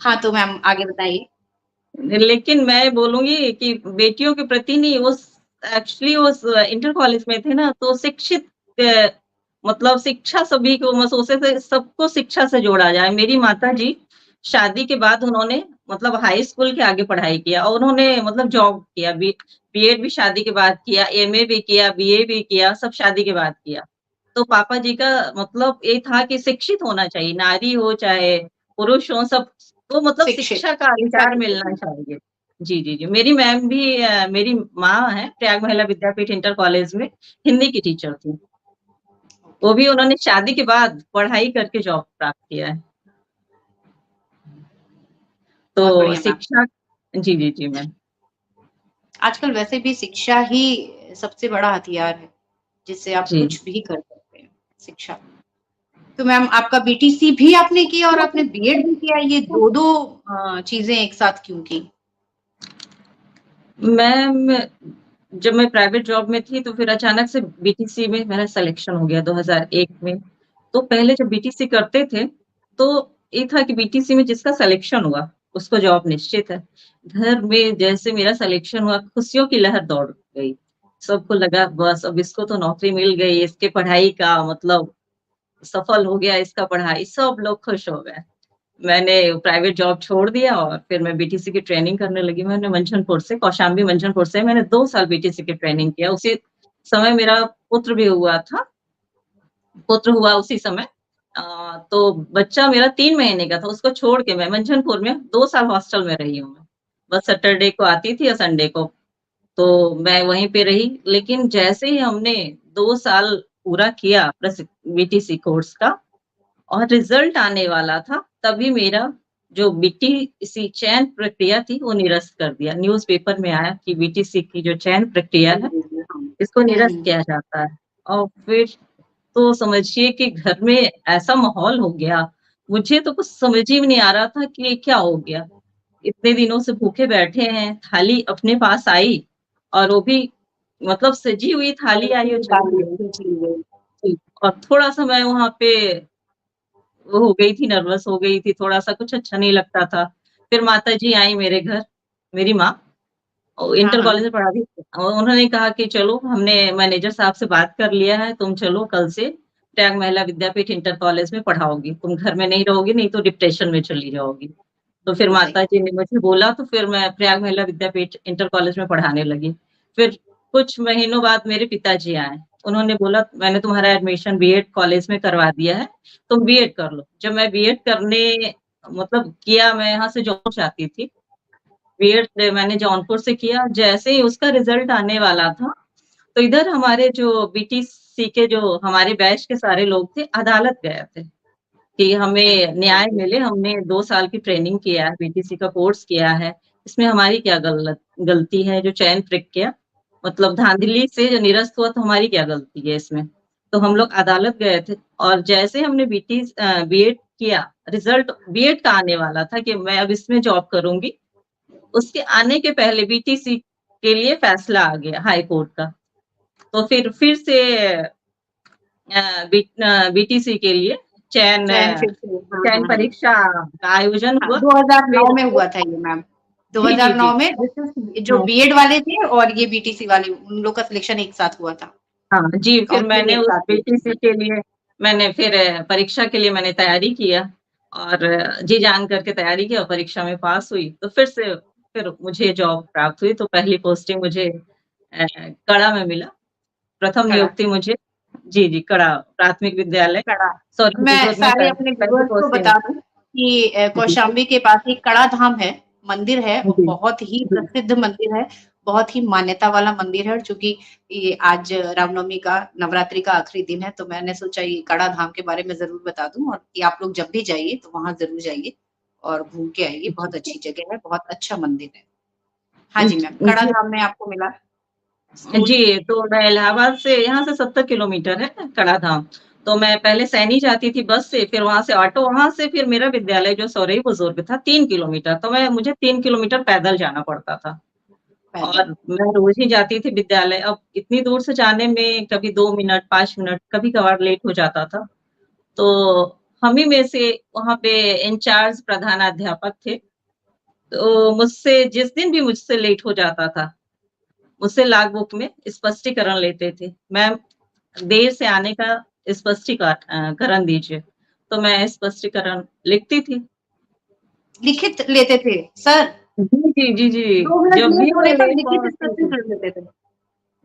हाँ, तो मैम आगे बताइए? लेकिन मैं बोलूँगी कि बेटियों के प्रति नहीं, वो एक्चुअली वो इंटर कॉलेज में थे ना, तो शिक्षित अ, मतलब शिक्षा सभी को मैं सोचे थे सबको शिक्षा से जोड़ा जाए। मेरी माताजी शादी के बाद उन्होंने मतलब हाई स्कूल के आगे पढ़ाई किया और उन्होंने मतलब जॉब किया, बीएड भी शादी के बाद किया, एमए भी किया, बीए भी किया, सब शादी के बाद किया। तो पापा जी का मतलब ये था कि शिक्षित होना चाहिए, नारी हो चाहे पुरुष हो, सब तो मतलब शिक्षित, शिक्षा का शिक्षा अधिकार के मिलना प्रति। चाहिए। जी, जी, जी। मेरी मैम भी मेरी माँ हैं, प्रयाग महिला विद्यापीठ इंटर कॉलेज में हिंदी की टीचर थी। ओके, वो भी उन्होंने शादी के बाद पढ़ाई करके जॉब प्राप्त किया है। बहुत तो बढ़िया मैम। शिक्षा जी, जी, जी, मैम। आजकल वैसे भी शिक्षा ही सबसे बड़ा हथियार है, जिससे आप जी। कुछ भी कर सकते हैं, शिक्षा। तो मैम आपका बीटीसी भी आपने किया और आपने बीएड भी किया, ये 2-2 चीज़ें एक साथ क्यों की? मैम, जब मैं प्राइवेट जॉब में थी तो फिर अचानक से बीटीसी में मेरा सिलेक्शन हो गया 2001 में। तो पहले जब बीटीसी करते थे, तो ये था कि बीटीसी में जिसका सिलेक्शन हुआ, उसको जॉब निश्चित है। घर में जैसे मेरा सिलेक्शन हुआ, खुशियों की लहर दौड़ गई। सबको लगा बस अब इसको तो नौकरी मिल गई, इसके पढ़ाई का मतलब सफल हो गया इसका पढ़ाई, सब लोग खुश हो गए। मैंने प्राइवेट जॉब छोड़ दिया और फिर मैं बीटीसी की ट्रेनिंग करने लगी। मैंने मंझनपुर से कौशाम्बी मंझनपुर से मैंने 2 साल बीटीसी की ट्रेनिंग किया। उसी समय मेरा पुत्र भी हुआ था, पुत्र हुआ उसी समय। अ, तो बच्चा मेरा 3 महीने का था, उसको छोड़ के मैं मंझनपुर में 2 साल हॉस्टल में रही हूँ मैं। बस सैटरडे को आती थी या संडे को, तो मैं वहीं पे रही। लेकिन जैसे ही हमने 2 साल पूरा किया बीटीसी कोर्स का और रिज़ल्ट आने वाला था, तभी मेरा जो बीटीसी चयन प्रक्रिया थी, वो निरस्त कर दिया। न्यूज़पेपर में आया कि बीटीसी की जो चयन प्रक्रिया जी, है, जी, जी, हाँ। इसको हुँ, निरस्त हुँ। किया जाता है। और फिर तो समझिए कि घर में ऐसा माहौल हो गया, मुझे तो कुछ समझ ही में नहीं आ रहा था कि ये क्या हो गया? इतने दिनों से भूखे बैठे हैं, थाली अपने पास आई और वो भी मतलब सजी हुई थाली आई और चली गई। जी, और थोड़ा-सा मैं वहाँ पे वो हो गई थी, नर्वस हो गई थी, थोड़ा-सा कुछ अच्छा नहीं लगता था। फिर माताजी आई मेरे घर, मेरी माँ हाँ, इंटर कॉलेज हाँ। में पढ़ाती थी। उन्होंने कहा कि चलो हमने मैनेजर साहब से बात कर लिया है, तुम चलो कल से प्रयाग महिला विद्यापीठ इंटर कॉलेज में पढ़ाओगी। तुम घर में नहीं रहोगी, नहीं तो डिप्रेशन में चली जाओगी। तो फिर बिल्कुल सही। माताजी ने मुझे बोला तो फिर मैं प्रयाग महिला विद्यापीठ इंटर कॉलेज में पढ़ाने लगी। फिर कुछ महीनों बाद मेरे पिताजी आए। उन्होंने बोला मैंने तुम्हारा एडमिशन बीएड कॉलेज में करवा दिया है, तुम बीएड कर लो। जब मैं बीएड करने मतलब किया, मैं यहाँ से जॉब चाहती थी। बीएड मैंने जौनपुर से किया, जैसे ही उसका रिज़ल्ट आने वाला था, तो इधर हमारे जो बीटीसी के जो हमारे बैच के सारे लोग थे, अदालत गए थे कि हमें न्याय ओके। मिले, हमने 2 साल की ट्रेनिंग किया है, बीटीसी का कोर्स किया है, इसमें हमारी क्या गलती है? जो चयन प्रक्रिया मतलब धाँधली से जो निरस्त हुआ, तो हमारी क्या गलती है इसमें? तो हम लोग अदालत गए थे और जैसे हमने बीएड किया, रिज़ल्ट बीएड का आने वाला था कि मैं अब इसमें जॉब करूँगी। उसके आने के पहले बीटीसी के लिए फैसला आ गया हाई कोर्ट का। तो फिर से बीटीसी के लिए चयन चयन फिर से, हाँ, चयन हाँ, हाँ। परीक्षा का आयोजन हाँ, हुआ। 2009 फिर में हुआ था ये मैम। जी, जी, जी। 2009 में जो हाँ, बीएड वाले थे और ये बीटीसी वाले, उन लोग का सिलेक्शन एक साथ हुआ था। हाँ, जी, फिर काउंसलिंग मैंने एक उस साथ हुई थी। बीटीसी के लिए मैंने फिर परीक्षा के लिए मैंने तैयारी किया और जी जान करके तैयारी की और परीक्षा में पास हुई। तो फिर मुझे जॉब प्राप्त हुई, तो पहली पोस्टिंग मुझे कड़ा में मिला। प्रथम कड़ा, नियुक्ति मुझे जी, जी, कड़ा प्राथमिक विद्यालय कड़ा। सॉरी मैं हुजूर में सारे अपने पहली व्यूअर्स को पोस्टिंग बता दूं कि जी, कौशाम्बी के पास एक कड़ा धाम है, मंदिर है, और जी, बहुत ही जी। प्रसिद्ध मंदिर है, बहुत ही मान्यता वाला मंदिर है। और चूंकि ये आज रामनवमी का, नवरात्रि का आखिरी दिन है, तो मैंने सोचा ये कड़ा धाम के बारे में जरूर बता दूं, और कि आप लोग जब भी जाइए तो वहां जरूर जाइए और घूम के आइए। बहुत अच्छी जगह है, बहुत अच्छा मंदिर है। हाँ जी मैम, कड़ा जी, धाम में आपको मिला। जी, तो मैं इलाहाबाद से यहाँ से 70 किलोमीटर है कड़ा धाम। तो मैं पहले सैनी जाती थी बस से, फिर वहाँ से ऑटो, वहाँ से फिर मेरा विद्यालय जो सौरई बुजुर्ग था 3 किलोमीटर, तो मुझे 3 किलोमीटर पैदल जाना पड़ता था। पैदल। और मैं रोज़ ही जाती थी विद्यालय। अब इतनी दूर से जाने में कभी 2 मिनट, 5 मिनट, कभी-कभार लेट हो जाता था। तो हम ही में से वहाँ पे इंचार्ज प्रधानाध्यापक थे। तो जिस दिन भी मुझसे लेट हो जाता था, मुझसे लॉग बुक में स्पष्टीकरण लेते थे। मैम देर से आने का करण दीजिए। तो मैं स्पष्टीकरण लिखती थी। लिखित लेते थे सर? जी, जी, जी, जी। 2 मिनट जब भी लेट मैं होने पर लेट लिखित पहुँचती इंस्ट्रक्शन थी कर देते थे?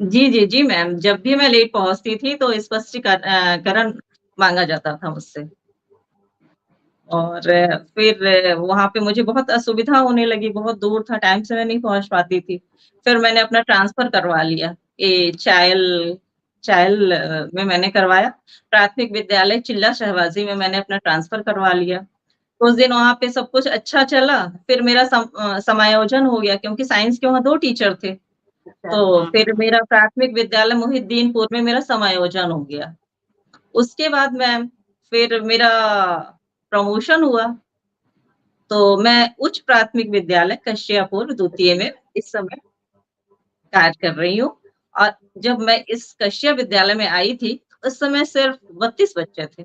जी, जी, जी मैम, जब भी मैं लेट पहुँचती थी तो करण माँगा जाता था मुझसे। और फिर वहाँ पे मुझे बहुत असुविधा होने लगी, बहुत दूर था, टाइम से मैं नहीं पहुँच पाती थी। फिर मैंने अपना ट्रांसफ़र करवा लिया। ये चायल में मैंने करवाया। प्राथमिक विद्यालय चिल्ला शहबाज़ी में मैंने अपना ट्रांसफ़र करवा लिया। उस दिन वहाँ पे सब कुछ अच्छा चला, फिर मेरा समायोजन हो गया क्योंकि साइंस के वहाँ 2 टीचर थे। अच्छा, तो हाँ, फिर मेरा प्राथमिक विद्यालय मोहिद्दीनपुर में मेरा समायोजन हो गया। उसके बाद मैम फिर मेरा प्रमोशन हुआ। तो मैं उच्च प्राथमिक विद्यालय कश्यपुर द्वितीय में इस समय कार्य कर रही हूँ और जब मैं इस कश्यप विद्यालय में आई थी, उस समय सिर्फ 32 बच्चे थे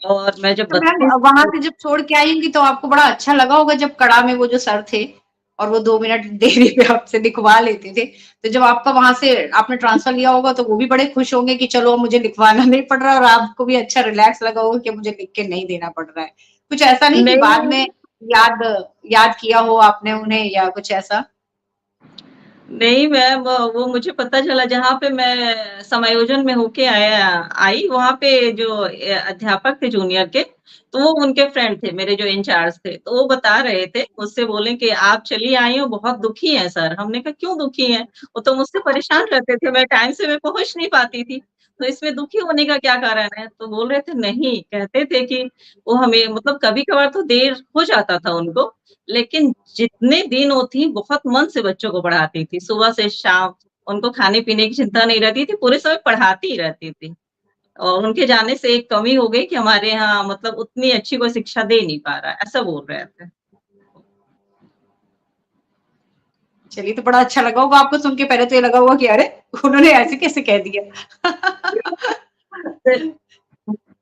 और मैं जब तो मैम 32 वहां से जब छोड़ के आई होंगी तो आपको बड़ा अच्छा लगा होगा, जब कड़ा में वो जो सर थे और वो 2 मिनट देरी पे आपसे लिखवा लेते थे, तो जब आपका वहां से आपने ट्रांसफर लिया होगा तो वो भी बड़े खुश होंगे कि चलो अब मुझे लिखवाना नहीं पड़ रहा, और आपको भी अच्छा रिलैक्स लगा होगा कि मुझे लिख के नहीं देना पड़ रहा है। कुछ ऐसा नहीं कि बाद नहीं में याद याद किया हो आपने उन्हें, या कुछ ऐसा? नहीं मैम, वो मुझे पता चला जहाँ पे मैं समायोजन में होके आई वहाँ पे जो अध्यापक थे जूनियर के, तो वो उनके फ्रेंड थे, मेरे जो इंचार्ज थे, तो वो बता रहे थे, मुझसे बोले कि आप चली आई हो, बहुत दुखी हैं सर। हमने कहा क्यों दुखी हैं? वो तो मुझसे परेशान रहते थे, मैं टाइम से मैं पहुँच नहीं पाती थी, तो इसमें दुखी होने का क्या कारण है? तो बोल रहे थे नहीं, कहते थे कि वो हमें मतलब कभी-कभार तो देर हो जाता था उनको, लेकिन जितने दिन वो थी बहुत मन से बच्चों को पढ़ाती थी, सुबह से शाम, उनको खाने-पीने की चिंता नहीं रहती थी, पूरे समय पढ़ाती ही रहती थी। और उनके जाने से एक कमी हो गई कि हमारे यहाँ मतलब उतनी अच्छी कोई शिक्षा दे नहीं पा रहा है, ऐसा बोल रहे थे। चलिए, तो बड़ा अच्छा लगा होगा आपको सुन के। पहले तो ये लगा होगा कि अरे उन्होंने ऐसे कैसे कह दिया। फिर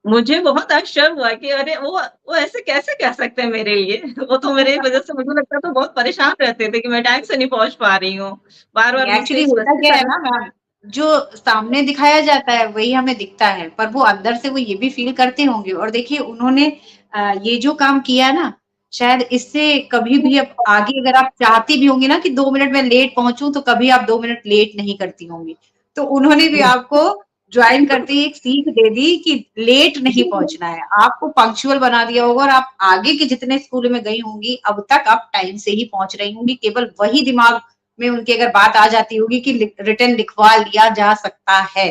मुझे बहुत आश्चर्य हुआ कि अरे वो ऐसे कैसे कह सकते हैं मेरे लिए? वो तो मेरी वज़ह से मुझे लगता था बहुत परेशान रहते थे कि मैं टाइम से नहीं पहुँच पा रही हूँ। बार-बार एक्चुअली मुझसे होता क्या है स्पष्टीकरण ना मैम, जो सामने दिखाया जाता है वही हमें दिखता है, पर वो अंदर से वो ये भी फील करते होंगे। और देखिए उन्होंने ये जो काम किया ना, शायद इससे कभी भी अब आगे अगर आप चाहती भी होंगी ना कि 2 मिनट में लेट पहुंचूं, तो कभी आप 2 मिनट लेट नहीं करती होंगी। तो उन्होंने भी आपको ज्वाइन करते ही एक सीख दे दी कि लेट नहीं जी, पहुंचना है, आपको पंक्चुअल बना दिया होगा। और आप आगे के जितने स्कूल में गई होंगी अब तक आप टाइम से ही पहुंच रही होंगी। केवल वही दिमाग में उनकी अगर बात आ जाती होगी कि रिटर्न लिखवा लिया जा सकता है,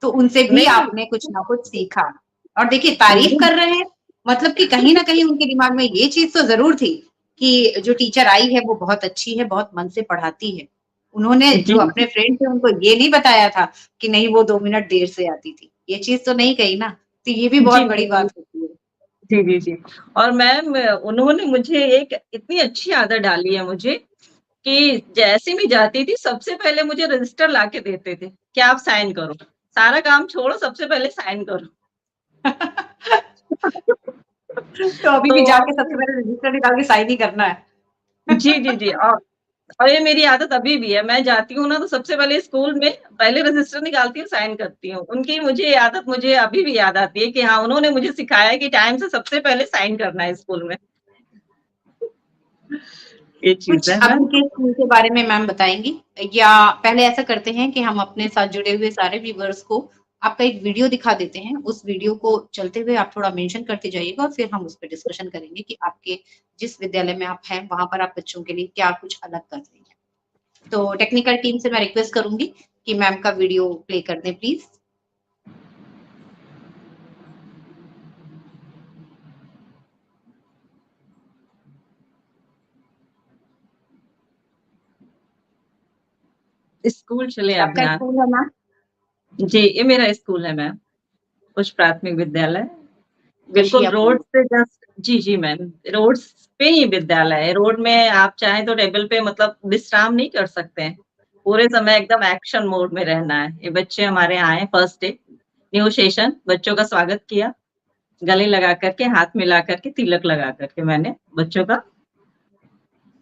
तो उनसे भी नहीं, आपने कुछ ना कुछ सीखा। और देखिए तारीफ नहीं, कर रहे हैं, मतलब कि कहीं ना कहीं उनके दिमाग में ये चीज तो जरूर थी कि जो टीचर आई है वो बहुत अच्छी है, बहुत मन से पढ़ाती है। उन्होंने जी, जो अपने फ्रेंड थे उनको ये नहीं बताया था कि नहीं वो 2 मिनट देर से आती थी, ये चीज तो नहीं कही ना। तो ये भी जी, बहुत बड़ी नहीं, बात होती है। जी, जी, जी। और मैम उन्होंने मुझे एक इतनी अच्छी आदत डाली है मुझे कि जैसे मैं जाती थी सबसे पहले मुझे रजिस्टर लाके देते थे कि आप साइन करो। सारा काम छोड़ो, सबसे पहले साइन करो। तो अभी भी तो जाके सबसे पहले रजिस्टर निकाल के साइन ही करना है। जी, जी, जी। और ये मेरी आदत अभी भी है, मैं जाती हूँ ना तो सबसे पहले स्कूल में पहले रजिस्टर निकालती हूँ, साइन करती हूँ। उनकी मुझे ये आदत मुझे अभी भी याद आती है कि हाँ, उन्होंने मुझे सिखाया है कि टाइम से सबसे पहले साइन करना है स्कूल में। ये चीज़ कुछ है मैम। अभी के स्कूल के बारे में मैम बताएंगी, या पहले ऐसा करते हैं कि हम अपने साथ जुड़े हुए सारे व्यूवर्स को आपका एक वीडियो दिखा देते हैं, उस वीडियो को चलते हुए आप थोड़ा मेंशन करते जाइएगा और फिर हम उस पर डिस्कशन करेंगे कि आपके जिस विद्यालय में आप हैं वहां पर आप बच्चों के लिए क्या कुछ अलग कर रही हैं। तो टेक्निकल टीम से मैं रिक्वेस्ट करूंगी कि मैम का वीडियो प्ले कर दें प्लीज। स्कूल चले आपका अभियान। स्कूल है मैम? जी, ये मेरा स्कूल है मैम, कुछ प्राथमिक विद्यालय। बिल्कुल बशियापुर। रोड से जस्ट जी, जी मैम, रोड पे ही विद्यालय है। रोड में आप चाहें तो टेबल पे मतलब विश्राम नहीं कर सकते हैं। पूरे समय एकदम एक्शन मोड में रहना है। ये बच्चे हमारे आए फर्स्ट डे, न्यू सेशन, बच्चों का स्वागत किया, गले लगा करके, हाथ मिला करके, तिलक लगा करके मैंने बच्चों का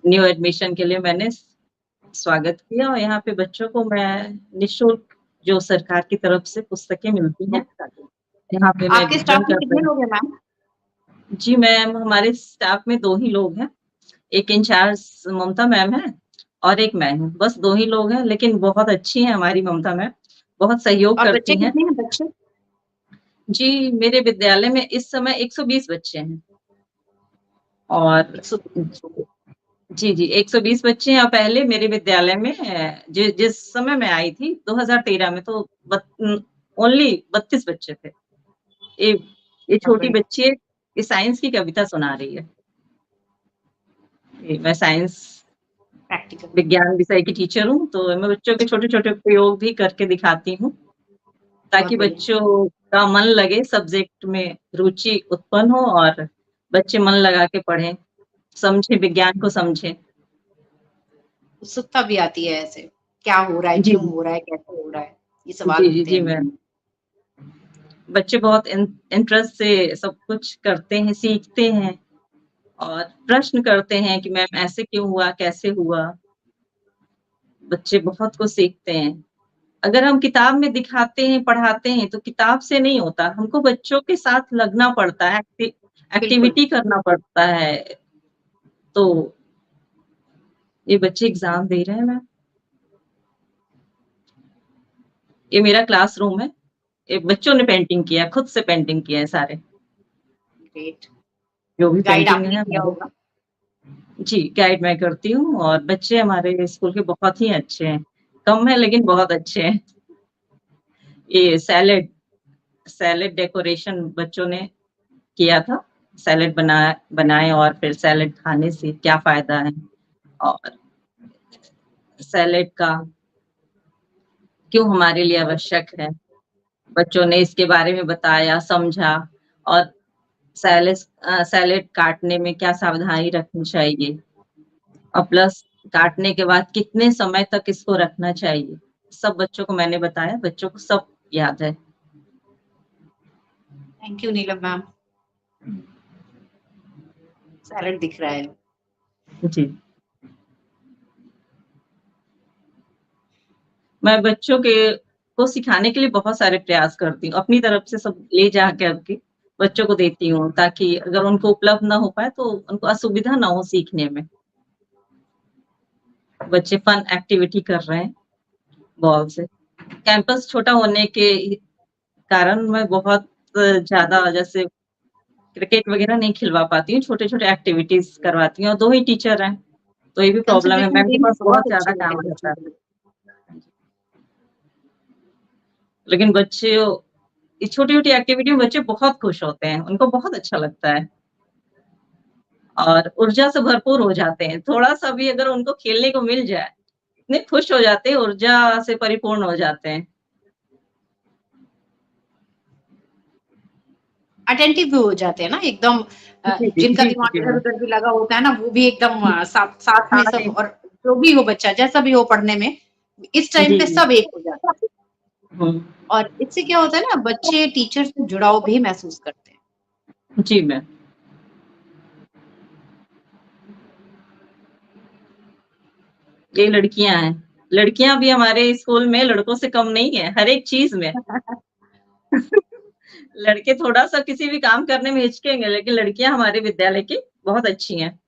न्यू एडमिशन के लिए मैंने स्वागत किया। और यहाँ पे बच्चों को मैं निःशुल्क जो सरकार की तरफ से पुस्तकें मिलती हैं, यहाँ पे मैं आपके वितरण स्टाफ में कर कितने रही लोग हैं मैम? हूँ। जी मैम, हमारे स्टाफ में 2 ही लोग हैं। एक इंचार्ज ममता मैम है और एक मैं हूँ। बस 2 ही लोग हैं, लेकिन बहुत अच्छी हैं हमारी ममता मैम, बहुत सहयोग और बच्चे करती हैं। कितने हैं बच्चे? जी, मेरे विद्यालय में इस समय 120 बच्चे हैं और 120। जी, जी, 120 बच्चे हैं। और पहले मेरे विद्यालय में जिस समय मैं आई थी 2013 में, तो ओनली 32 बच्चे थे। ये ये छोटी बच्ची है, ये साइंस की कविता सुना रही है। ये मैं साइंस प्रैक्टिकल। विज्ञान विषय की टीचर हूँ, तो मैं बच्चों के छोटे-छोटे प्रयोग भी करके दिखाती हूँ, बहुत ताकि बढ़िया। बच्चों का मन लगे, सब्जेक्ट में रुचि उत्पन्न हो और बच्चे मन लगा के पढ़ें, समझें, विज्ञान को समझें। उत्सुकता भी आती है ऐसे, क्या हो रहा है, जी, क्यों हो रहा है, कैसे हो रहा है, ये सवाल जी, जी, उठते जी हैं मन मैम। में। बच्चे बहुत इंटरेस्ट से सब कुछ करते हैं, सीखते हैं और प्रश्न करते हैं कि मैम ऐसे क्यों हुआ, कैसे हुआ? बच्चे बहुत कुछ सीखते हैं। अगर हम किताब में दिखाते हैं, पढ़ाते हैं तो किताब से नहीं होता, हमको बच्चों के साथ लगना पड़ता है, बिल्कुल। एक्टिविटी करना पड़ता है। तो ये बच्चे एग्ज़ाम दे रहे हैं मैम। ये मेरा क्लासरूम है। ये बच्चों ने पेंटिंग किया है, खुद से पेंटिंग किया है सारे, ग्रेट। जो भी गाइड पेंटिंग आपने है किया हमारे। होगा? जी, गाइड मैं करती हूँ और बच्चे हमारे स्कूल के बहुत ही अच्छे हैं। कम हैं लेकिन बहुत अच्छे हैं। ये सैलेड सैलेड डेकोरेशन बच्चों ने किया था। सैलेड बनाए और फिर सैलेड खाने से क्या फ़ायदा है और सैलेड का क्यों हमारे लिए आवश्यक है। बच्चों ने इसके बारे में बताया, समझा और सैलेड काटने में क्या सावधानी रखनी चाहिए और प्लस काटने के बाद कितने समय तक इसको रखना चाहिए। सब बच्चों को मैंने बताया, बच्चों को सब याद है। Thank you Neelam ma'am. Salad दिख रहा है। जी। मैं बच्चों के को सिखाने के लिए बहुत सारे प्रयास करती हूँ। अपनी तरफ से सब ले जा कर के बच्चों को देती हूँ, ताकि अगर उनको उपलब्ध ना हो पाए तो उनको असुविधा ना हो सीखने में। बच्चे फन एक्टिविटी कर रहे हैं बॉल से। कैंपस छोटा होने के कारण मैं बहुत ज़्यादा जैसे क्रिकेट वगैरह नहीं खिलवा पाती हूँ, छोटे-छोटे एक्टिविटीज़ करवाती हूँ और 2 ही टीचर हैं, तो ये भी प्रॉब्लम है, कंसंट्रेशन मैम के देना पास बहुत बहुत ज़्यादा अच्छी बात है काम रहता बच्चों है। के लिए। लेकिन बच्चे ये छोटी-छोटी एक्टिविटी में बच्चे बहुत खुश होते हैं, उनको बहुत अच्छा लगता है और ऊर्जा से भरपूर हो जाते हैं। थोड़ा-सा भी अगर उनको खेलने को मिल जाए, इतने खुश हो जाते हैं, ऊर्जा से परिपूर्ण हो जाते हैं। अटेंटिव भी हो जाते हैं ना एकदम। जी, जी, जिनका जी, जी, दिमाग जी, इधर मैम। उधर भी लगा होता है ना, वो भी एकदम साथ साथ में हाँ सब, जी। और जो भी हो बच्चा जैसा भी हो पढ़ने में, इस टाइम जी, पे जी। सब एक हो जाता है। हुँ। और इससे क्या होता है ना, बच्चे टीचर से जुड़ाव भी महसूस करते हैं। जी, मैम। ये लड़कियाँ हैं। लड़कियाँ भी हमारे स्कूल में लड़कों से कम नहीं है, हर एक चीज़ में। लड़के थोड़ा-सा किसी भी काम करने में हिचकेंगे, लेकिन लड़कियाँ हमारे विद्यालय की बहुत अच्छी हैं।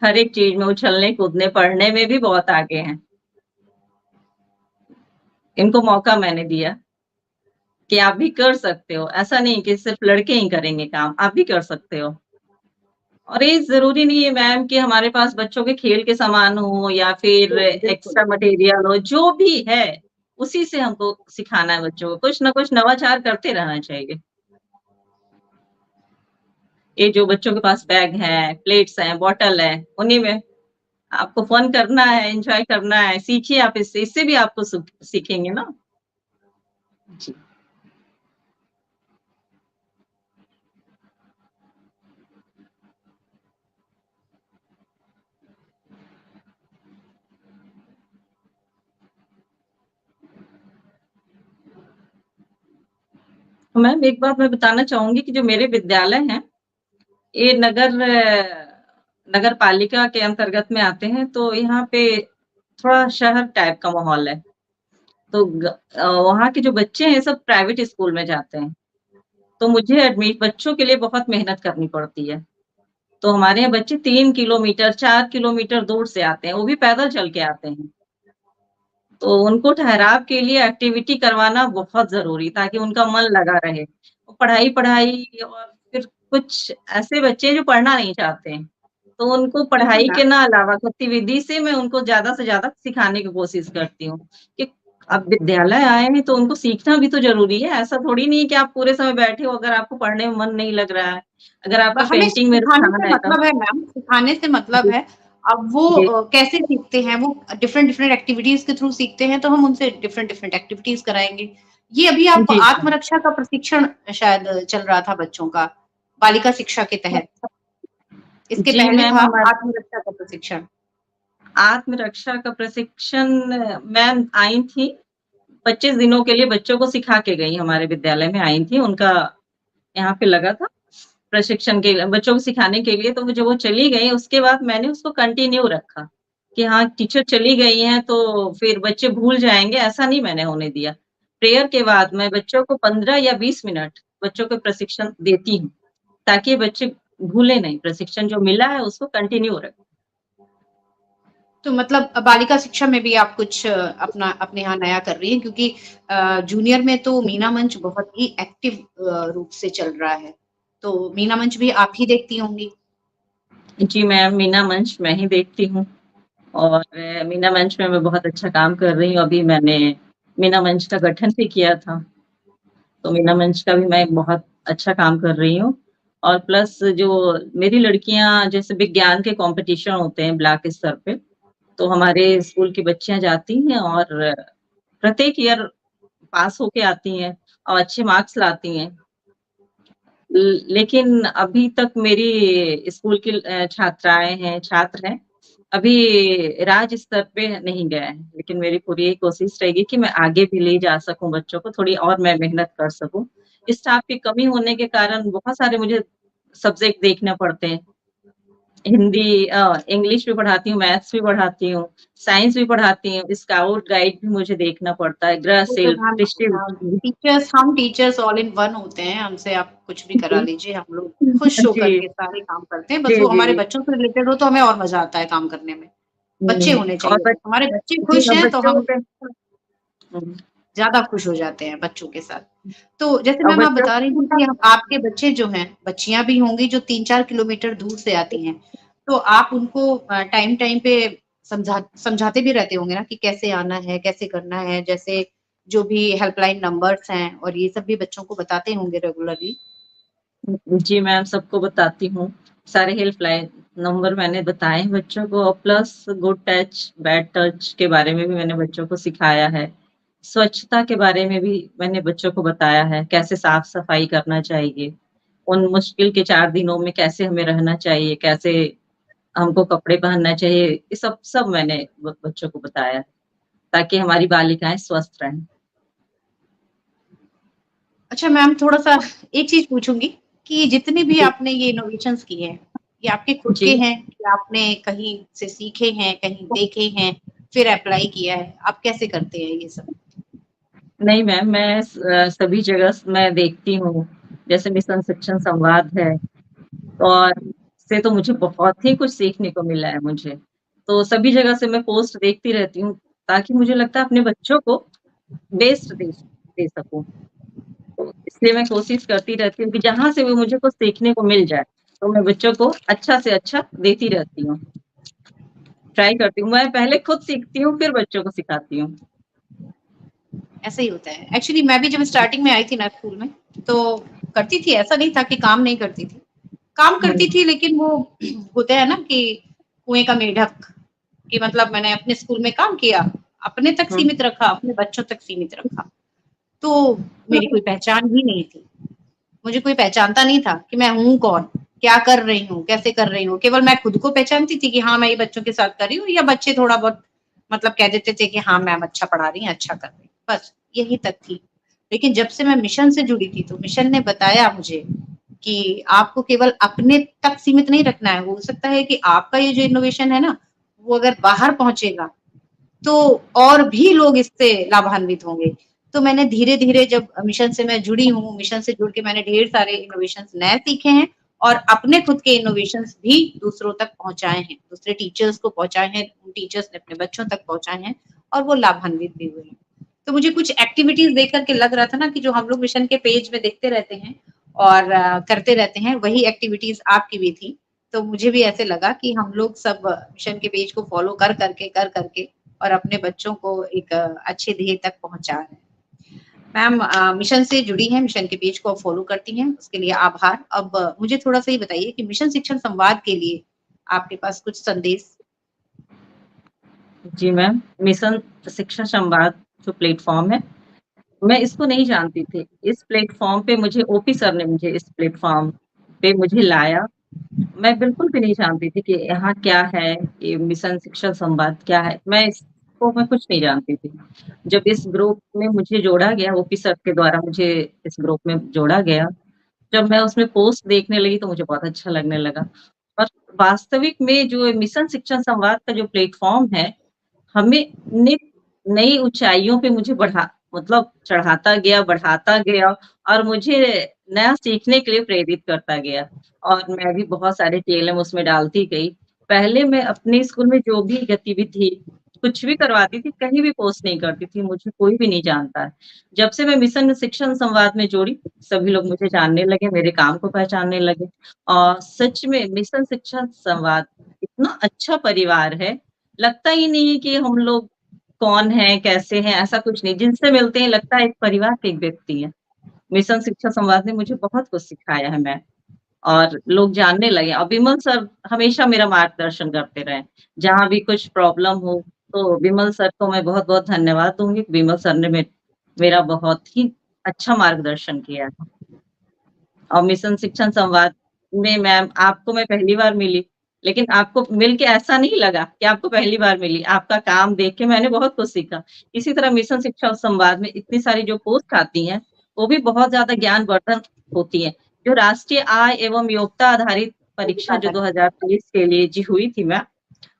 हर एक चीज़ में उछलने, कूदने, पढ़ने में भी बहुत आगे हैं। इनको मौका मैंने दिया कि आप भी कर सकते हो। ऐसा नहीं कि सिर्फ़ लड़के ही करेंगे काम, आप भी कर सकते हो। और ये ज़रूरी नहीं है मैम कि हमारे पास बच्चों के खेल के सामान हो या फिर बिल्कुल। एक्स्ट्रा मटेरियल हो, जो भी है, उसी से हमको सिखाना है बच्चों को। कुछ न कुछ नवाचार करते रहना चाहिए। ये जो बच्चों के पास बैग है, प्लेट्स हैं, बॉटल है, उन्हीं में आपको फन करना है, एन्जॉय करना है, सीखिए आप इससे, इससे भी आपको सीखेंगे ना। जी। तो मैम एक बात मैं बताना चाहूँगी कि जो मेरे विद्यालय हैं, ये नगर पालिका के अंतर्गत में आते हैं, तो यहाँ पे थोड़ा शहर टाइप का माहौल है। तो वहाँ के जो बच्चे हैं सब प्राइवेट स्कूल में जाते हैं। तो मुझे बच्चों के लिए बहुत मेहनत करनी पड़ती है। तो हमारे यहाँ बच्चे 3 किलोमीटर, 4 किलोमीटर दूर से आते हैं, वो भी पैदल चल के आते हैं। तो उनको ठहराव के लिए एक्टिविटी करवाना बहुत ज़रूरी ताकि उनका मन लगा रहे। पढ़ाई-पढ़ाई और फिर कुछ ऐसे बच्चे हैं जो पढ़ना नहीं चाहते हैं, तो उनको बिल्कुल पढ़ाई के मैम। ना अलावा गतिविधि से मैं उनको ज़्यादा से ज़्यादा सिखाने की कोशिश करती हूँ, कि अब विद्यालय आए हैं तो उनको सीखना भी तो ज़रूरी है। ऐसा थोड़ी नहीं है कि आप पूरे समय बैठे हो अगर आपको पढ़ने में मन नहीं लग रहा है, अगर आपका हमें पेंटिंग में सिखाने रुझान से है तो मतलब है मैम, सिखाने से मतलब जी, है। अब वो जी, कैसे सीखते हैं, वो डिफरेंट डिफरेंट एक्टिविटीज के थ्रू सीखते हैं, तो हम उनसे डिफरेंट डिफरेंट एक्टिविटीज कराएंगे। ये अभी आप जी, आत्मरक्षा का प्रशिक्षण शायद चल रहा था बच्चों का, बालिका शिक्षा के तहत। इसके जी पहले मैम था हमारे आत्मरक्षा का प्रशिक्षण। आत्मरक्षा का प्रशिक्षण मैम आई थी, 25 दिनों के लिए बच्चों को सिखा के गई हमारे विद्यालय में आई थी, उनका यहाँ पे लगा था प्रशिक्षण के लिए बच्चों को सिखाने के लिए, तो वो जब वो चली गई उसके बाद मैंने उसको कंटिन्यू रखा, कि हाँ टीचर चली गई हैं तो फिर बच्चे भूल जाएँगे, ऐसा नहीं मैंने होने दिया। प्रेयर के बाद मैं बच्चों को 15 या 20 मिनट बच्चों को प्रशिक्षण देती हूँ, ताकि बच्चे भूले नहीं, प्रशिक्षण जो मिला है उसको कंटिन्यू रखें। तो मतलब बालिका शिक्षा में भी आप कुछ अपना अपने यहाँ नया कर रही हैं, क्योंकि जूनियर में तो मीना मंच बहुत ही एक्टिव रूप से चल रहा है। तो मीना मंच भी आप ही देखती होंगी? जी मैम, मीना मंच मैं ही देखती हूँ। और मीना मंच में मैं बहुत अच्छा काम कर रही हूँ। अभी मैंने मीना मंच का गठन भी किया था, तो मीना मंच का भी मैं बहुत अच्छा काम कर रही हूँ। और प्लस जो मेरी लड़कियाँ जैसे विज्ञान के कॉम्पिटिशन होते हैं ब्लॉक स्तर पे, तो हमारे स्कूल की बच्चियाँ जाती हैं और प्रत्येक ईयर पास होके आती हैं और अच्छे मार्क्स लाती हैं। लेकिन अभी तक मेरी स्कूल की छात्राएँ हैं, छात्र हैं, अभी राज्य स्तर पे नहीं गए हैं, लेकिन मेरी पूरी यही कोशिश रहेगी कि मैं आगे भी ले जा सकूँ बच्चों को, थोड़ी और मैं मेहनत कर सकूँ। स्टाफ की कमी होने के कारण बहुत सारे मुझे सब्जेक्ट देखने पड़ते हैं। इंग्लिश भी पढ़ाती हूँ, मैथ्स भी पढ़ाती हूँ, साइंस भी पढ़ाती हूँ, स्काउट गाइड भी मुझे देखना पड़ता है, गृह वो तो शिल्प, मैम कृषि टीचर्स, हम टीचर्स ऑल इन वन होते हैं, हमसे आप कुछ भी करा जी, लीजिए, हम लोग खुश होकर जी, के सारे काम करते हैं, बस जी, वो जी, हमारे जी। बच्चों से रिलेटेड हो तो हमें और मज़ा आता है काम करने में। बच्चे होने और चाहिए, हमारे बच्चे जी, खुश अब हैं तो बच्चों हम पे हुँ, ज़्यादा खुश हो जाते हैं बच्चों के साथ। तो जैसे और मैम आप बच्चों बता रही थी कि हम आपके बच्चे जो हैं, बच्चियाँ भी होंगी जो 3-4 किलोमीटर दूर से आती हैं, तो आप उनको टाइम-टाइम पे समझाते भी रहते होंगे ना कि कैसे आना है, कैसे करना है, जैसे जो भी हेल्पलाइन नंबर्स हैं और ये सब भी बच्चों को बताते होंगे रेगुलरली? जी, मैम सबको बताती हूँ, सारे हेल्पलाइन नंबर मैंने बताए हैं बच्चों को और plus good touch, bad touch के बारे में भी मैंने बच्चों को सिखाया है। स्वच्छता के बारे में भी मैंने बच्चों को बताया है, कैसे साफ-सफाई करना चाहिए, उन मुश्किल के 4 दिनों में कैसे हमें रहना चाहिए, कैसे हमको कपड़े पहनना चाहिए, ये सब सब मैंने बच्चों को बताया है, ताकि हमारी बालिकाएँ स्वस्थ रहें। अच्छा मैम, थोड़ा-सा एक चीज़ पूछूँगी कि जितने भी जी, आपने ये इनोवेशंस किए हैं, ये आपके खुद जी। के हैं कि आपने कहीं से सीखे हैं, कहीं देखे हैं, फिर अप्लाई किया है? आप कैसे करते हैं ये सब? नहीं मैम, मैं सभी जगह मैं देखती हूँ, जैसे मिशन शिक्षण संवाद है और इससे तो मुझे बहुत ही कुछ सीखने को मिला है मुझे। तो सभी जगह से मैं पोस्ट देखती रहती हूँ, ताकि मुझे लगता है अपने बच्चों को बेस्ट दे सकूँ। तो इसलिए मैं कोशिश करती रहती हूँ कि जहाँ से भी मुझे कुछ सीखने को मिल जाए, तो मैं बच्चों को अच्छा से अच्छा देती रहती हूँ। ट्राई करती हूँ, मैं पहले खुद सीखती हूँ, फिर बच्चों को सिखाती हूँ। ऐसा ही होता है। एक्चुअली मैं भी जब स्टार्टिंग में आई थी ना स्कूल में, तो करती थी, ऐसा नहीं था कि काम नहीं करती थी। काम करती हुँ, थी लेकिन वो होता है ना कि कुएँ का मेढक, कि मतलब मैंने अपने स्कूल में काम किया, अपने तक हुँ। सीमित रखा, अपने बच्चों तक सीमित रखा। तो मेरी कोई पहचान ही नहीं थी। मुझे कोई पहचानता नहीं था कि मैं हूँ कौन? क्या कर रही हूँ? कैसे कर रही हूँ? केवल मैं खुद को पहचानती थी कि हाँ, मैं ये बच्चों के साथ कर रही हूँ, या बच्चे थोड़ा बहुत मतलब कह देते थे कि हाँ, मैम अच्छा पढ़ा रही हैं, अच्छा कर रही हैं, बस यही तक थी। लेकिन जब से मैं मिशन से जुड़ी थी, तो मिशन ने बताया मुझे कि आपको केवल अपने तक सीमित नहीं रखना है। हो सकता है कि आपका ये जो इनोवेशन है ना, वो अगर बाहर पहुँचेगा, तो और भी लोग इससे लाभान्वित होंगे। तो मैंने धीरे-धीरे जब मिशन से मैं जुड़ी हूँ, मिशन से जुड़ के मैंने ढेर सारे इनोवेशंस नए सीखे हैं और अपने खुद के इनोवेशंस भी दूसरों तक पहुँचाए हैं। दूसरे टीचर्स को पहुँचाए हैं, उन टीचर्स ने अपने बच्चों तक पहुँचाए हैं और वो लाभान्वित भी हुए हैं। तो मुझे कुछ एक्टिविटीज़ देख कर के लग रहा था ना कि जो हम लोग मिशन के पेज में देखते रहते हैं और करते रहते हैं, वही एक्टिविटीज़ आपकी भी थी। तो मुझे भी ऐसे लगा कि हम लोग सब मिशन के पेज को फ़ॉलो कर करके और अपने बच्चों को एक अच्छे ध्येय तक पहुँचा रहे हैं। मैम मिशन से जुड़ी हैं, मिशन के पेज को आप फ़ॉलो करती हैं, उसके लिए आभार। अब मुझे थोड़ा-सा ये बताइए कि मिशन शिक्षण संवाद के लिए आपके पास कुछ संदेश? जी मैम, मिशन शिक्षा संवाद जो प्लेटफ़ॉर्म है, मैं इसको नहीं जानती थी। इस प्लेटफ़ॉर्म पे मुझे ओपी सर ने मुझे इस प्लेटफ़ॉर्म पे मुझे लाया। मैं बिल्कुल भी नहीं जानती थी कि यहाँ क्या है, ये मिशन शिक्षा संवाद क्या है? मैं कुछ नहीं जानती थी। जब इस ग्रुप में मुझे जोड़ा गया, ओपी सर के द्वारा मुझे इस ग्रुप में जोड़ा गया, जब मैं उसमें पोस्ट देखने लगी तो मुझे बहुत अच्छा लगने लगा। और वास्तविक में जो मिशन शिक्षा संवाद का जो प्लेटफ़ॉर्म है, हमें नित नई ऊँचाइयों पे मुझे मतलब चढ़ाता गया, बढ़ाता गया और मुझे नया सीखने के लिए प्रेरित करता गया और मैं भी बहुत सारे टीएलएम उसमें डालती गई। पहले मैं अपने स्कूल में जो भी गतिविधि कुछ भी करवाती थी, कहीं भी पोस्ट नहीं करती थी, मुझे कोई भी नहीं जानता है। जब से मैं मिशन शिक्षण संवाद में जुड़ी, सभी लोग मुझे जानने लगे, मेरे काम को पहचानने लगे और सच में मिशन शिक्षण संवाद इतना अच्छा परिवार है, लगता ही नहीं है कि हम लोग कौन हैं, कैसे हैं, ऐसा कुछ नहीं। जिनसे मिलते हैं लगता है एक परिवार के एक व्यक्ति हैं। मिशन शिक्षा संवाद ने मुझे बहुत कुछ सिखाया है मैम और लोग जानने लगे और विमल सर हमेशा मेरा मार्गदर्शन करते रहे। जहाँ भी कुछ प्रॉब्लम हो, तो विमल सर को मैं बहुत-बहुत धन्यवाद दूँगी। विमल सर ने मेरा बहुत ही अच्छा मार्गदर्शन किया है। और मिशन शिक्षण संवाद में मैम आपको मैं पहली बार मिली, लेकिन आपको मिल के ऐसा नहीं लगा कि आपको पहली बार मिली। आपका काम देख के मैंने बहुत कुछ सीखा। इसी तरह मिशन शिक्षा संवाद में इतनी सारी जो पोस्ट आती हैं, वो भी बहुत ज़्यादा ज्ञानवर्धन होती हैं। जो राष्ट्रीय आय एवं योग्यता आधारित परीक्षा जो 2023 के लिए जी हुई थी मैम,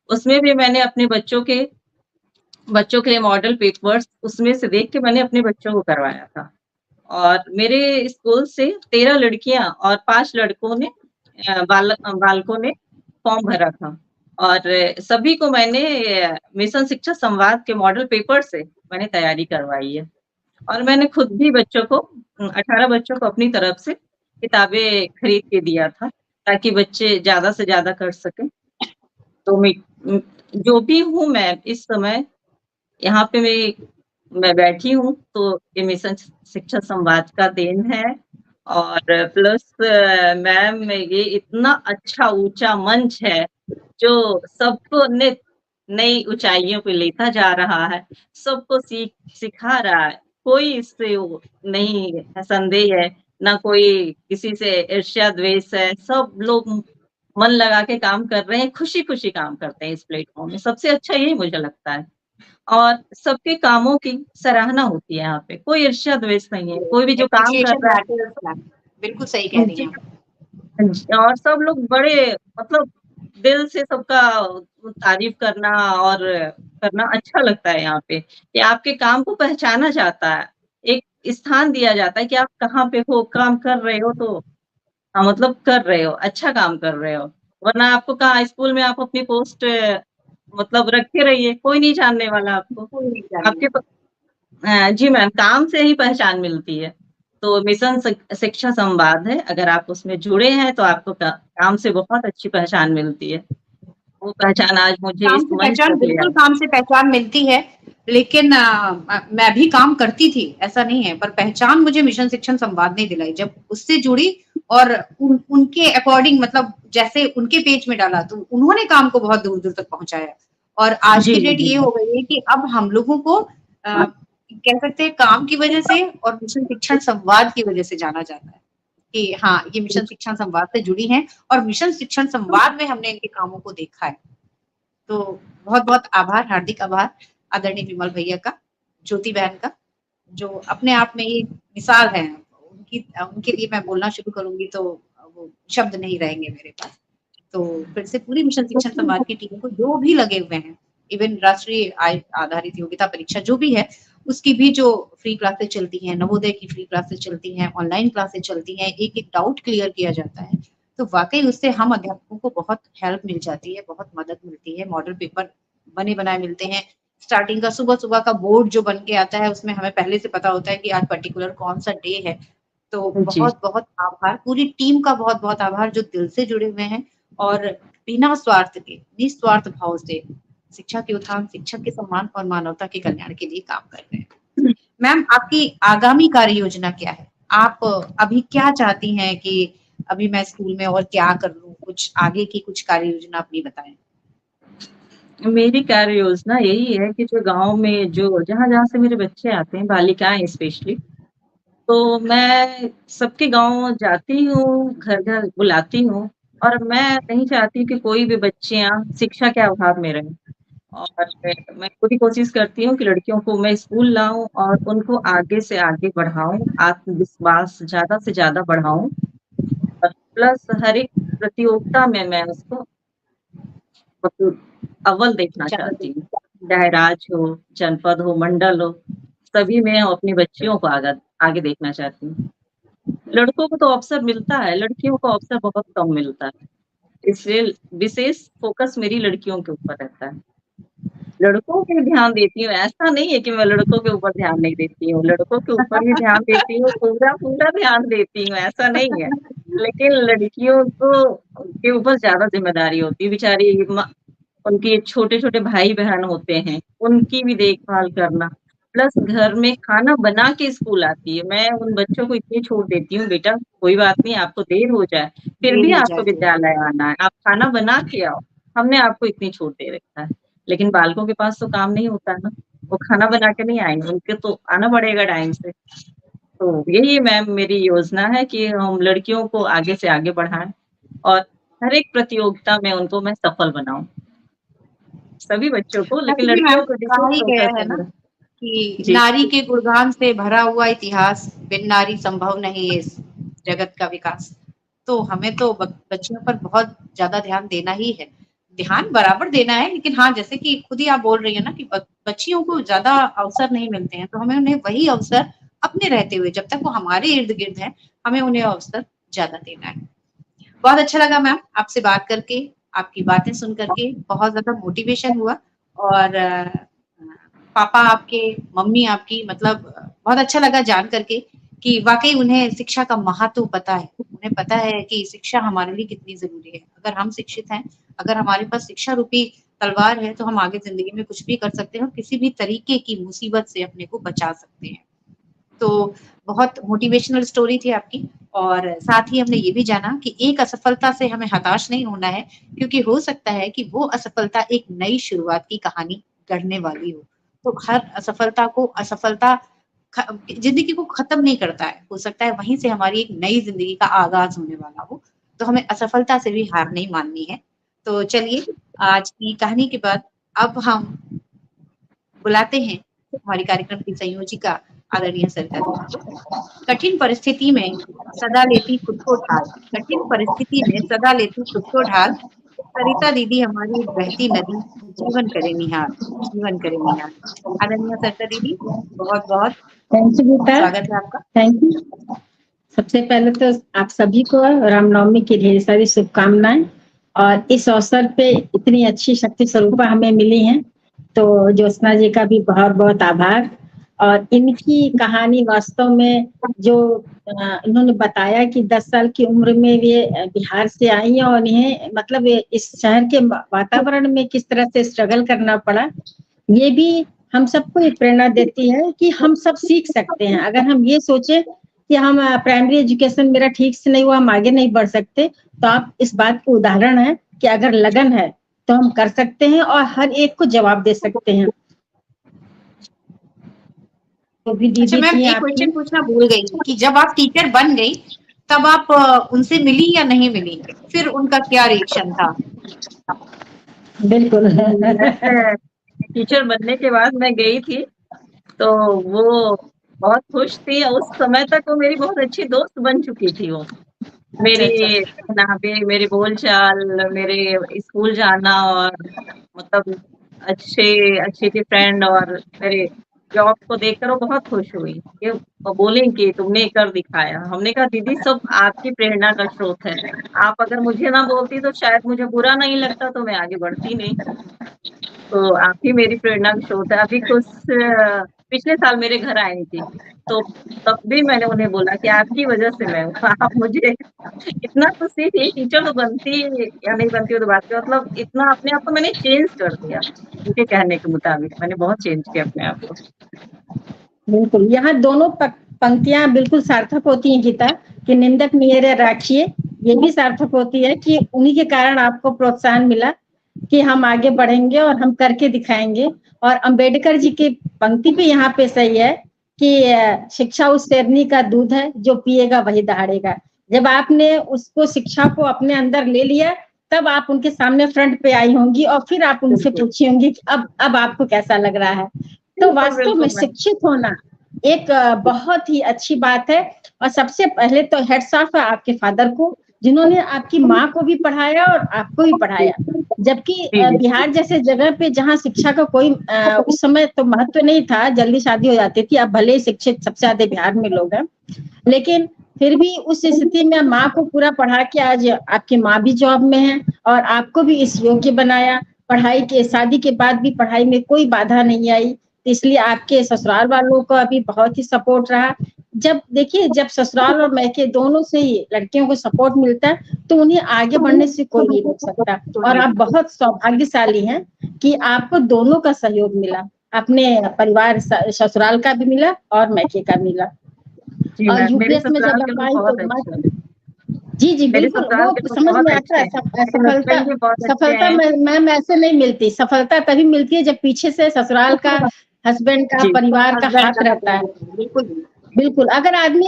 उसमें भी मैंने अपने बच्चों के लिए मॉडल पेपर्स उसमें से देख के मैंने अपने बच्चों को करवाया था। और मेरे स्कूल से 13 लड़कियाँ और 5 लड़कों ने बालकों ने फॉर्म भरा था और सभी को मैंने मिशन शिक्षा संवाद के मॉडल पेपर से मैंने तैयारी करवाई है और मैंने खुद भी बच्चों को 18 बच्चों को अपनी तरफ से किताबें खरीद के दिया था, ताकि बच्चे ज़्यादा से ज़्यादा कर सकें। तो जो भी हूँ मैं इस समय यहाँ पे मैं बैठी हूँ, तो ये मिशन शिक्षा संवाद का देन है और प्लस मैम ये इतना अच्छा ऊँचा मंच है, जो सबको नित नई ऊँचाइयों पे लेता जा रहा है, सबको सिखा रहा है। कोई इससे वो नहीं है संदेह है, ना कोई किसी से ईर्ष्या द्वेष है, सब लोग मन लगा के काम कर रहे हैं, खुशी-खुशी काम करते हैं इस प्लेटफ़ॉर्म में। सबसे अच्छा यही मुझे लगता है। और सबके कामों की सराहना होती है यहाँ पे, कोई ईर्ष्या द्वेष नहीं है, कोई भी जो काम कर एप्रिसिएशन रहा मैटर्स मैम, बिल्कुल सही कह है रही जी, हैं आप। जी और सब लोग बड़े मतलब दिल से सबका तारीफ़ करना और करना अच्छा लगता है यहाँ पे, कि आपके काम को पहचाना जाता है, एक स्थान दिया जाता है कि आप कहाँ पे हो, काम कर रहे हो तो मतलब कर रहे हो, अच्छा काम कर रहे हो। वरना आपको कहाँ स्कूल में आप अपनी पोस्ट मतलब रखे रहिए, कोई नहीं जानने वाला आपको। कोई नहीं आपके जानेगा। प जी मैम, काम से ही पहचान मिलती है। तो मिशन शिक्षा संवाद है, अगर आप उसमें जुड़े हैं तो आपको काम से बहुत अच्छी पहचान मिलती है। वो पहचान आज मुझे काम इस से मंच पहचान, तक ले बिल्कुल आई। काम से पहचान मिलती है, लेकिन मैं भी काम करती थी, ऐसा नहीं है, पर पहचान मुझे मिशन शिक्षण संवाद ने दिलाई। जब उससे जुड़ी और उनके अकॉर्डिंग, मतलब जैसे उनके पेज में डाला, तो उन्होंने काम को बहुत दूर-दूर तक पहुँचाया। और आज जी, की जी, डेट ये जी। हो गई है कि अब हम लोगों को कह सकते हैं काम की वजह से और मिशन शिक्षण संवाद की वजह से जाना जाता है, कि हाँ, ये मिशन शिक्षण संवाद से जुड़ी हैं और मिशन शिक्षण संवाद में हमने इनके कामों को देखा है। तो बहुत-बहुत आभार, हार्दिक आभार आदरणीय विमल भैया का, ज्योति बहन का, जो अपने आप में एक मिसाल हैं। उनके लिए मैं बोलना शुरू करूँगी तो वो शब्द नहीं रहेंगे मेरे पास। तो फिर से पूरी मिशन शिक्षण संवाद की टीम को, जो भी लगे हुए हैं, इवन राष्ट्रीय आय आधारित योग्यता परीक्षा जो भी है, उसकी भी जो फ्री क्लासेस चलती हैं, नवोदय की फ्री क्लासेस चलती हैं, ऑनलाइन क्लासेस चलती हैं, एक-एक डाउट क्लियर किया जाता है। तो वाक़ई उससे हम अध्यापकों को बहुत हेल्प मिल जाती है, बहुत मदद मिलती है, मॉडल पेपर बने-बनाए मिलते हैं। स्टार्टिंग का सुबह-सुबह का बोर्ड जो बन के आता है, उसमें हमें पहले से पता होता है कि आज पर्टिकुलर कौन-सा डे है। तो जी, बहुत-बहुत आभार, पूरी टीम का बहुत-बहुत आभार जो दिल से जुड़े हुए हैं और बिना स्वार्थ के, निस्वार्थ भाव से शिक्षा के उत्थान, शिक्षक के सम्मान और मानवता के कल्याण के लिए काम कर रहे हैं। मैम, आपकी आगामी कार्य योजना क्या है? आप अभी क्या चाहती हैं कि अभी मैं स्कूल में और क्या कर लूँ? कुछ आगे की कुछ कार्य योजना अपनी बताएँ। मेरी कार्य योजना यही है कि जो गाँव में जो जहाँ-जहाँ से मेरे बच्चे आते हैं, बालिकाएँ स्पेशली, तो मैं सबके गाँव जाती हूँ, घर-घर बुलाती हूँ और मैं नहीं चाहती कि कोई भी बच्चियाँ शिक्षा के अभाव में रहें। और मैं पूरी कोशिश करती हूँ कि लड़कियों को मैं स्कूल लाऊँ और उनको आगे से आगे बढ़ाऊँ, आत्मविश्वास ज़्यादा से ज़्यादा बढ़ाऊँ और प्लस हर एक प्रतियोगिता में मैं उसको मतलब अव्वल देखना ज़्यादा चाहती हूँ। दिन चाहे राज्य हो, जनपद हो, मंडल हो, सभी में अपनी बच्चियों को आगे देखना चाहती हूँ। लड़कों को तो अवसर मिलता है, लड़कियों को अवसर बहुत कम मिलता है। इसलिए विशेष फ़ोकस मेरी लड़कियों के ऊपर रहता है। लड़कों पे ध्यान देती हूँ, ऐसा नहीं है कि मैं लड़कों के ऊपर ध्यान नहीं देती हूँ, लड़कों के ऊपर भी ध्यान देती हूँ, पूरा-पूरा ध्यान देती हूँ, ऐसा नहीं है। लेकिन लड़कियों को के ऊपर ज़्यादा ज़िम्मेदारी होती है, बेचारी उनके छोटे-छोटे भाई-बहन होते हैं, उनकी भी देखभाल करना, प्लस घर में खाना बना के स्कूल आती है। मैं उन बच्चों को इतनी छूट देती हूँ, बेटा कोई बात नहीं आपको देर हो जाए, फिर देर भी हो आपको जाए तो। विद्यालय आना है, आप खाना बना के आओ, हमने आपको इतनी छूट दे रखा है। लेकिन बालकों के पास तो काम नहीं होता है ना, वो खाना बना के नहीं आएँगे, उनके तो आना पड़ेगा टाइम से। तो यही मैम मेरी योजना है कि हम लड़कियों को आगे से आगे बढ़ाएँ और हर एक प्रतियोगिता में उनको मैं सफल बनाऊँ। सभी बच्चों को, लेकिन वैसे भी मैम लड़कियों को कहा विशेष ही गया फ़ोकस है है ना मेरा। कि जी, नारी के गुणगान से भरा हुआ इतिहास, बिन नारी संभव नहीं है इस जगत का विकास। तो हमें तो बच्चियों पर बहुत ज़्यादा ध्यान देना ही है। ध्यान बराबर देना है, लेकिन हाँ, जैसे कि खुद ही आप बोल रही हैं ना कि बच्चियों को ज़्यादा अवसर नहीं मिलते हैं, तो हमें उन्हें वही अवसर अपने रहते हुए, जब तक वो हमारे इर्द-गिर्द हैं, हमें उन्हें अवसर ज़्यादा देना है। बहुत अच्छा लगा मैम आपसे बात करके, आपकी बातें सुन करके बहुत ज़्यादा मोटिवेशन हुआ और पापा आपके, मम्मी आपकी, मतलब बहुत अच्छा लगा जान करके कि वाक़ई उन्हें शिक्षा का महत्व पता है। उन्हें पता है कि शिक्षा हमारे लिए कितनी ज़रूरी है। अगर हम शिक्षित हैं, अगर हमारे पास शिक्षा रूपी तलवार है, तो हम आगे ज़िंदगी में कुछ भी कर सकते हैं और किसी भी तरीके की मुसीबत से अपने को बचा सकते हैं। तो बहुत मोटिवेशनल स्टोरी थी आपकी और साथ ही हमने ये भी जाना कि एक असफलता से हमें हताश नहीं होना है, क्योंकि हो सकता है कि वो असफलता एक नई शुरुआत की कहानी गढ़ने वाली हो। तो हर असफलता को असफलता ख ज़िंदगी को खत्म नहीं करता है। हो सकता है वहीं से हमारी एक नई ज़िंदगी का आगाज़ होने वाला हो। तो हमें असफलता से भी हार नहीं माननी है। तो चलिए, आज की कहानी के बाद अब हम बुलाते हैं हमारी कार्यक्रम की संयोजिका आदरणीय सरिता दीदी को। कठिन परिस्थिति में सदा लेती खुद को ढाल, कठिन परिस्थिति में सदा लेती खुद को ढाल, सरिता दीदी हमारी बहती नदी, जीवन करे निहाल, जीवन करे निहाल। आदरणीय सरिता दीदी, बहुत बहुत थैंक यू बेटा, स्वागत है आपका। Thank you. सबसे पहले तो आप सभी को रामनवमी की ढेर सारी शुभकामनाएं, और इस अवसर पे इतनी अच्छी शक्ति स्वरूपा हमें मिली हैं, तो ज्योत्सना जी का भी बहुत बहुत आभार। और इनकी कहानी वास्तव में जो इन्होंने बताया कि 10 साल की उम्र में वे बिहार से आई हैं और इन्हें मतलब इस शहर के वातावरण में किस तरह से स्ट्रगल करना पड़ा, ये भी हम सबको एक प्रेरणा देती है कि हम सब सीख सकते हैं। अगर हम ये सोचे कि हम प्राइमरी एजुकेशन मेरा ठीक से नहीं हुआ, हम आगे नहीं बढ़ सकते, तो आप इस बात का उदाहरण है कि अगर लगन है तो हम कर सकते हैं और हर एक को जवाब दे सकते हैं। तो भी अच्छा, मैं एक क्वेश्चन पूछना भूल गई कि जब आप टीचर बन गई तब आप उनसे मिली या नहीं मिली, फिर उनका क्या रिएक्शन था? बिल्कुल टीचर बनने के बाद मैं गई थी तो वो बहुत खुश थी। उस समय तक वो मेरी बहुत अच्छी दोस्त बन चुकी थी। वो मेरी पहनावे, मेरे बोलचाल, मेरे स्कूल जाना, और मतलब अच्छे थे फ्रेंड, और मेरे जॉब को देखकर वो बहुत खुश हुई कि वो बोले कि तुमने कर दिखाया। हमने कहा दीदी सब आपकी प्रेरणा का स्रोत है, आप अगर मुझे ना बोलती तो शायद मुझे बुरा नहीं लगता, तो मैं आगे बढ़ती नहीं। तो आप ही मेरी प्रेरणा का स्रोत है। अभी कुछ पिछले साल मेरे घर आई थी, तो तब भी मैंने उन्हें बोला कि आपकी वजह से मैं हूँ। आप मुझे इतना खुशी थी, टीचर तो बनती या नहीं बनती वो तो बात की, मतलब इतना अपने आप को मैंने चेंज कर दिया उनके कहने के मुताबिक। मैंने बहुत चेंज किया अपने आप को। बिल्कुल, यहाँ दोनों पंक्तियां बिल्कुल सार्थक होती हैं गीता, कि निंदक नियरे राखिए, ये भी सार्थक होती है कि उन्हीं के कारण आपको प्रोत्साहन मिला कि हम आगे बढ़ेंगे और हम करके दिखाएंगे। और अंबेडकर जी की पंक्ति भी यहाँ पे सही है कि शिक्षा उस शेरनी का दूध है जो पिएगा वही दहाड़ेगा। जब आपने उसको शिक्षा को अपने अंदर ले लिया, तब आप उनके सामने फ्रंट पे आई होंगी और फिर आप उनसे पूछी होंगी कि अब आपको कैसा लग रहा है। तो वास्तव में शिक्षित होना एक बहुत ही अच्छी बात है। और सबसे पहले तो हेड्स ऑफ है आपके फादर को, जिन्होंने आपकी माँ को भी पढ़ाया और आपको भी पढ़ाया। जबकि बिहार जैसे जगह पे जहाँ शिक्षा का कोई उस समय तो महत्व नहीं था, जल्दी शादी हो जाती थी। अब भले ही शिक्षित सबसे ज्यादा बिहार में लोग हैं, लेकिन फिर भी उस स्थिति में माँ को पूरा पढ़ा के आज आपकी माँ भी जॉब में है और आपको भी इस योग्य बनाया। पढ़ाई के शादी के बाद भी पढ़ाई में कोई बाधा नहीं आई, इसलिए आपके ससुराल वालों का भी बहुत ही सपोर्ट रहा। जब देखिए, जब ससुराल और मैके दोनों से ही लड़कियों को सपोर्ट मिलता है तो उन्हें आगे बढ़ने से कोई नहीं रोक सकता। और आप बहुत सौभाग्यशाली हैं कि आपको दोनों का सहयोग मिला, अपने परिवार ससुराल का भी मिला और मैके का मिला। और यूपीएस में जब आप आई तो जी बिल्कुल, वो समझ में आता है। सफलता मैम ऐसे नहीं मिलती, सफलता तभी मिलती है जब पीछे से ससुराल का, हस्बैंड का, परिवार का हाथ रहता है। बिल्कुल, अगर आदमी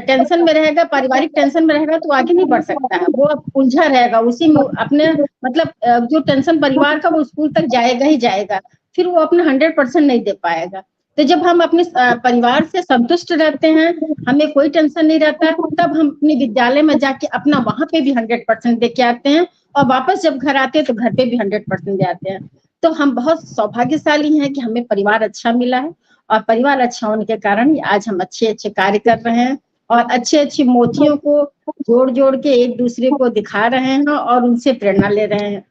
टेंशन में रहेगा, पारिवारिक टेंशन में रहेगा, तो आगे नहीं बढ़ सकता है। वो उलझा रहेगा उसी में, अपने मतलब जो टेंशन परिवार का, वो स्कूल तक जाएगा ही जाएगा, फिर वो अपना 100% नहीं दे पाएगा। तो जब हम अपने परिवार से संतुष्ट रहते हैं, हमें कोई टेंशन नहीं रहता, तब हम अपने विद्यालय में जाके अपना वहां पे भी 100% दे के आते हैं, और वापस जब घर आते हैं तो घर पे भी 100% दे आते हैं। तो हम बहुत सौभाग्यशाली हैं कि हमें परिवार अच्छा मिला है, और परिवार अच्छा होने के कारण आज हम अच्छे कार्य कर रहे हैं और अच्छे मोतियों को जोड़ जोड़ के एक दूसरे को दिखा रहे हैं और उनसे प्रेरणा ले रहे हैं।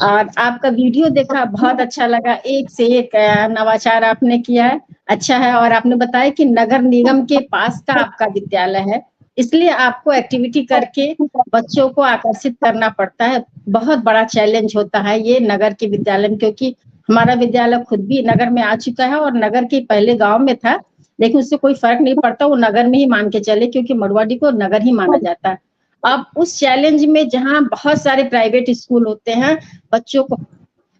और आपका वीडियो देखा, बहुत अच्छा लगा, एक से एक नवाचार आपने किया है, अच्छा है। और आपने बताया कि नगर निगम के पास का आपका विद्यालय है, इसलिए आपको एक्टिविटी करके बच्चों को आकर्षित करना पड़ता है। बहुत बड़ा चैलेंज होता है ये नगर के विद्यालय में, क्योंकि हमारा विद्यालय खुद भी नगर में आ चुका है और नगर के पहले गांव में था, लेकिन उससे कोई फर्क नहीं पड़ता, वो नगर में ही मान के चले, क्योंकि मड़वाडी को नगर ही माना जाता है। अब उस चैलेंज में जहाँ बहुत सारे प्राइवेट स्कूल होते हैं, बच्चों को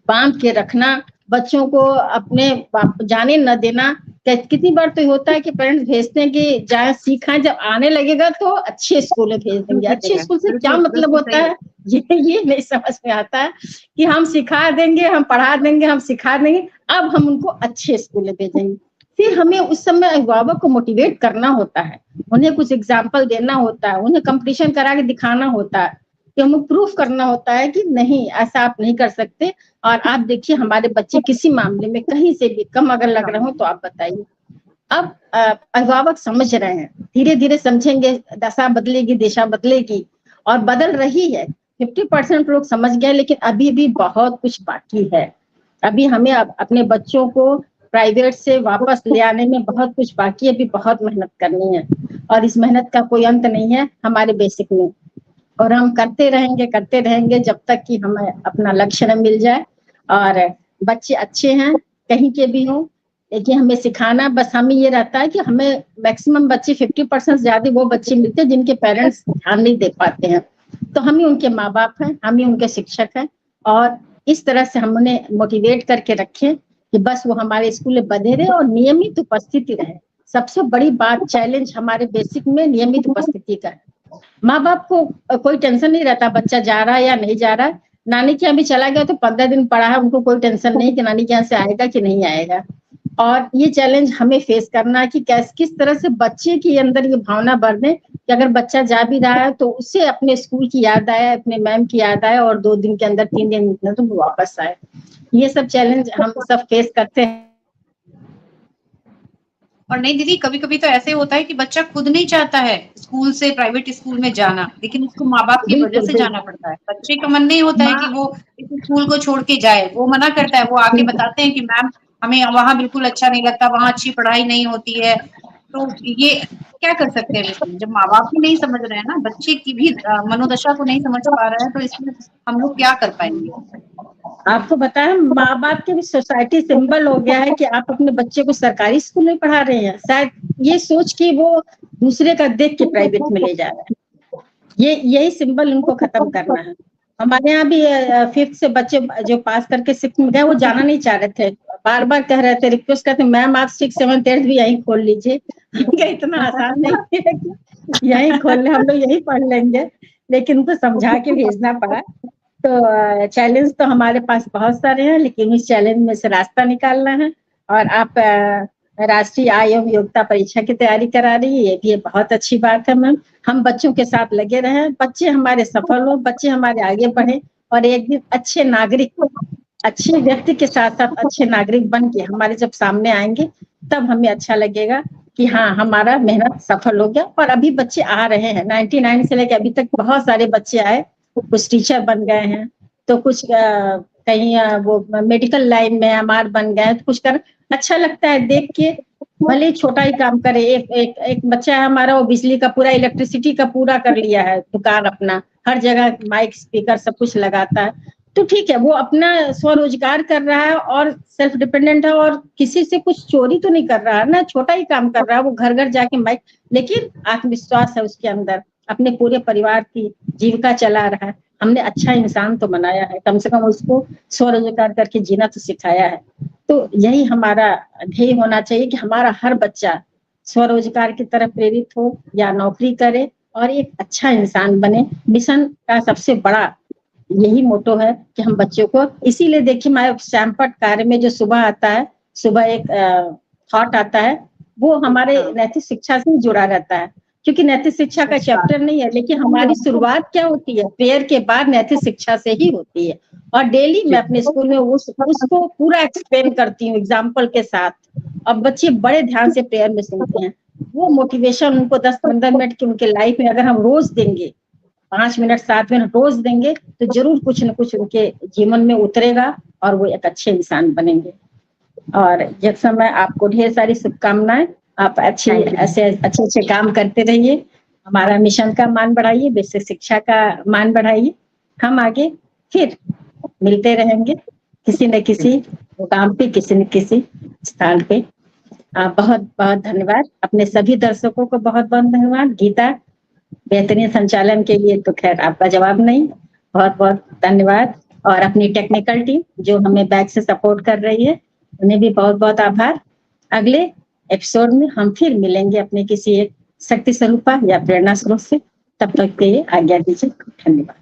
बांध के रखना, बच्चों को अपने जाने न देना, कितनी बार तो होता है कि पेरेंट्स भेजते हैं कि जाए सीखा, जब आने लगेगा तो अच्छे स्कूल में भेज देंगे। अच्छे स्कूल से क्या मतलब होता है ये नहीं समझ में आता है कि हम सिखा देंगे, हम पढ़ा देंगे, हम सिखा देंगे, अब हम उनको अच्छे स्कूल में भेजेंगे। फिर हमें उस समय अभिभावक को मोटिवेट करना होता है, उन्हें कुछ एग्जाम्पल देना होता है, उन्हें कंपटीशन करा के दिखाना होता है, कि हमें प्रूफ करना होता है कि नहीं, ऐसा आप नहीं कर सकते, और आप देखिए हमारे बच्चे किसी मामले में कहीं से भी कम अगर लग रहे हो तो आप बताइए। अब अभिभावक समझ रहे हैं, धीरे धीरे समझेंगे, दशा बदलेगी, दिशा बदलेगी, और बदल रही है। 50% लोग समझ गए, लेकिन अभी भी बहुत कुछ बाकी है। अभी हमें अपने बच्चों को प्राइवेट से वापस ले आने में बहुत कुछ बाकी है, अभी बहुत मेहनत करनी है, और इस मेहनत का कोई अंत नहीं है हमारे बेसिक में, और हम करते रहेंगे जब तक कि हमें अपना लक्ष्य न मिल जाए। और बच्चे अच्छे हैं कहीं के भी हों, लेकिन हमें सिखाना, बस हमें ये रहता है कि हमें मैक्सिमम बच्चे 50% ज्यादा वो बच्चे मिलते हैं जिनके पेरेंट्स ध्यान नहीं दे पाते हैं, तो हम ही उनके माँ बाप हैं, हम ही उनके शिक्षक हैं, और इस तरह से हम उन्हें मोटिवेट करके रखें कि बस वो हमारे स्कूल में बने रहे और नियमित उपस्थिति रहे। सबसे बड़ी बात, चैलेंज हमारे बेसिक में नियमित उपस्थिति का है। माँ बाप को कोई टेंशन नहीं रहता बच्चा जा रहा है या नहीं जा रहा है। नानी के यहाँ भी चला गया तो 15 दिन पढ़ा है, उनको कोई टेंशन नहीं कि नानी के यहाँ से आएगा कि नहीं आएगा। और ये चैलेंज हमें फेस करना है कि किस तरह से बच्चे के अंदर ये भावना भर दें कि अगर बच्चा जा भी रहा है तो उसे अपने स्कूल की याद आए, अपने मैम की याद आए, और 2 दिन के अंदर 3 दिन तो वापस आए। ये सब चैलेंज हम सब फेस करते हैं। और नहीं दीदी, कभी कभी तो ऐसे होता है कि बच्चा खुद नहीं चाहता है स्कूल से प्राइवेट स्कूल में जाना, लेकिन उसको माँ बाप की वजह से जाना पड़ता है। बच्चे का मन नहीं होता है कि वो इस स्कूल को छोड़ के जाए, वो मना करता है, वो आके बताते हैं कि मैम हमें वहाँ बिल्कुल अच्छा नहीं लगता, वहाँ अच्छी पढ़ाई नहीं होती है। तो ये क्या कर सकते हैं, लेकिन जब माँ बाप ही नहीं समझ रहे हैं ना, बच्चे की भी मनोदशा को नहीं समझ पा रहे हैं, तो इसमें हम लोग क्या कर पाएंगे। आपको बताया, माँ बाप के भी सोसाइटी सिंबल हो गया है कि आप अपने बच्चे को सरकारी स्कूल में पढ़ा रहे हैं, शायद ये सोच कि वो दूसरे का देख के प्राइवेट में ले जा रहे हैं। यही सिंबल उनको खत्म करना है। हमारे यहाँ भी 5th से बच्चे जो पास करके 6th में गए, वो जाना नहीं चाह रहे थे, बार बार कह रहे थे, रिक्वेस्ट करते, मैम आप 6th 7th 8th भी यहीं खोल लीजिए। इतना आसान नहीं है कि यहीं खोल ले, हम लोग यहीं पढ़ लेंगे, लेकिन उनको समझा के भेजना पड़ा। तो चैलेंज तो हमारे पास बहुत सारे हैं, लेकिन इस चैलेंज में से रास्ता निकालना है। और आप राष्ट्रीय आय एवं योग्यता परीक्षा की तैयारी करा रही है, ये भी बहुत अच्छी बात है मैम। हम बच्चों के साथ लगे रहें, बच्चे हमारे सफल हो, बच्चे हमारे आगे बढ़े, और एक दिन अच्छे नागरिक, अच्छे व्यक्ति के साथ साथ अच्छे नागरिक बन के हमारे जब सामने आएंगे, तब हमें अच्छा लगेगा कि हाँ, हमारा मेहनत सफल हो गया। और अभी बच्चे आ रहे हैं, 99 से लेकर अभी तक बहुत सारे बच्चे आए, कुछ टीचर बन गए हैं, तो कुछ कहीं वो मेडिकल लाइन में एमआर बन गए, तो कुछ कर अच्छा लगता है देख के, भले छोटा ही काम करे। एक बच्चा है हमारा, वो बिजली का पूरा, इलेक्ट्रिसिटी का पूरा कर लिया है दुकान अपना, हर जगह माइक स्पीकर सब कुछ लगाता है, तो ठीक है, वो अपना स्वरोजगार कर रहा है और सेल्फ डिपेंडेंट है, और किसी से कुछ चोरी तो नहीं कर रहा है ना, छोटा ही काम कर रहा है, वो घर घर जाके माइक, लेकिन आत्मविश्वास है उसके अंदर, अपने पूरे परिवार की जीविका चला रहा है। हमने अच्छा इंसान तो बनाया है, कम से कम उसको स्वरोजगार करके जीना तो सिखाया है। तो यही हमारा ध्येय होना चाहिए कि हमारा हर बच्चा स्वरोजगार की तरफ प्रेरित हो या नौकरी करे और एक अच्छा इंसान बने। मिशन का सबसे बड़ा यही मोटो है कि हम बच्चों को, इसीलिए देखिए हमारे श्यामपट कार्य में जो सुबह आता है, सुबह एक थॉट आता है, वो हमारे नैतिक शिक्षा से जुड़ा रहता है, क्योंकि नैतिक शिक्षा का चैप्टर नहीं है, लेकिन हमारी शुरुआत क्या होती है, प्रेयर के बाद नैतिक शिक्षा से ही होती है। और डेली मैं अपने स्कूल में उसको पूरा एक्सप्लेन करती हूँ एग्जाम्पल के साथ, अब बच्चे बड़े ध्यान से प्रेयर में सुनते हैं। वो मोटिवेशन उनको 10-15 मिनट की उनके लाइफ में अगर हम रोज देंगे, 5 मिनट 7 मिनट रोज देंगे, तो जरूर कुछ न कुछ उनके जीवन में उतरेगा और वो एक अच्छे इंसान बनेंगे। और जब समय आपको ढेर सारी शुभकामनाएं, आप ऐसे अच्छे काम करते रहिए, हमारा मिशन का मान बढ़ाइए, बेसिक शिक्षा का मान बढ़ाइए। हम आगे फिर मिलते रहेंगे किसी न किसी मुकाम पे, किसी न किसी स्थान पे। बहुत बहुत धन्यवाद, अपने सभी दर्शकों को बहुत बहुत धन्यवाद। गीता, बेहतरीन संचालन के लिए तो खैर आपका जवाब नहीं, बहुत बहुत धन्यवाद। और अपनी टेक्निकल टीम जो हमें बैक से सपोर्ट कर रही है, उन्हें भी बहुत बहुत आभार। अगले एपिसोड में हम फिर मिलेंगे अपने किसी एक शक्ति स्वरूपा या प्रेरणा स्रोत से, तब तक के लिए आज्ञा दीजिए, धन्यवाद।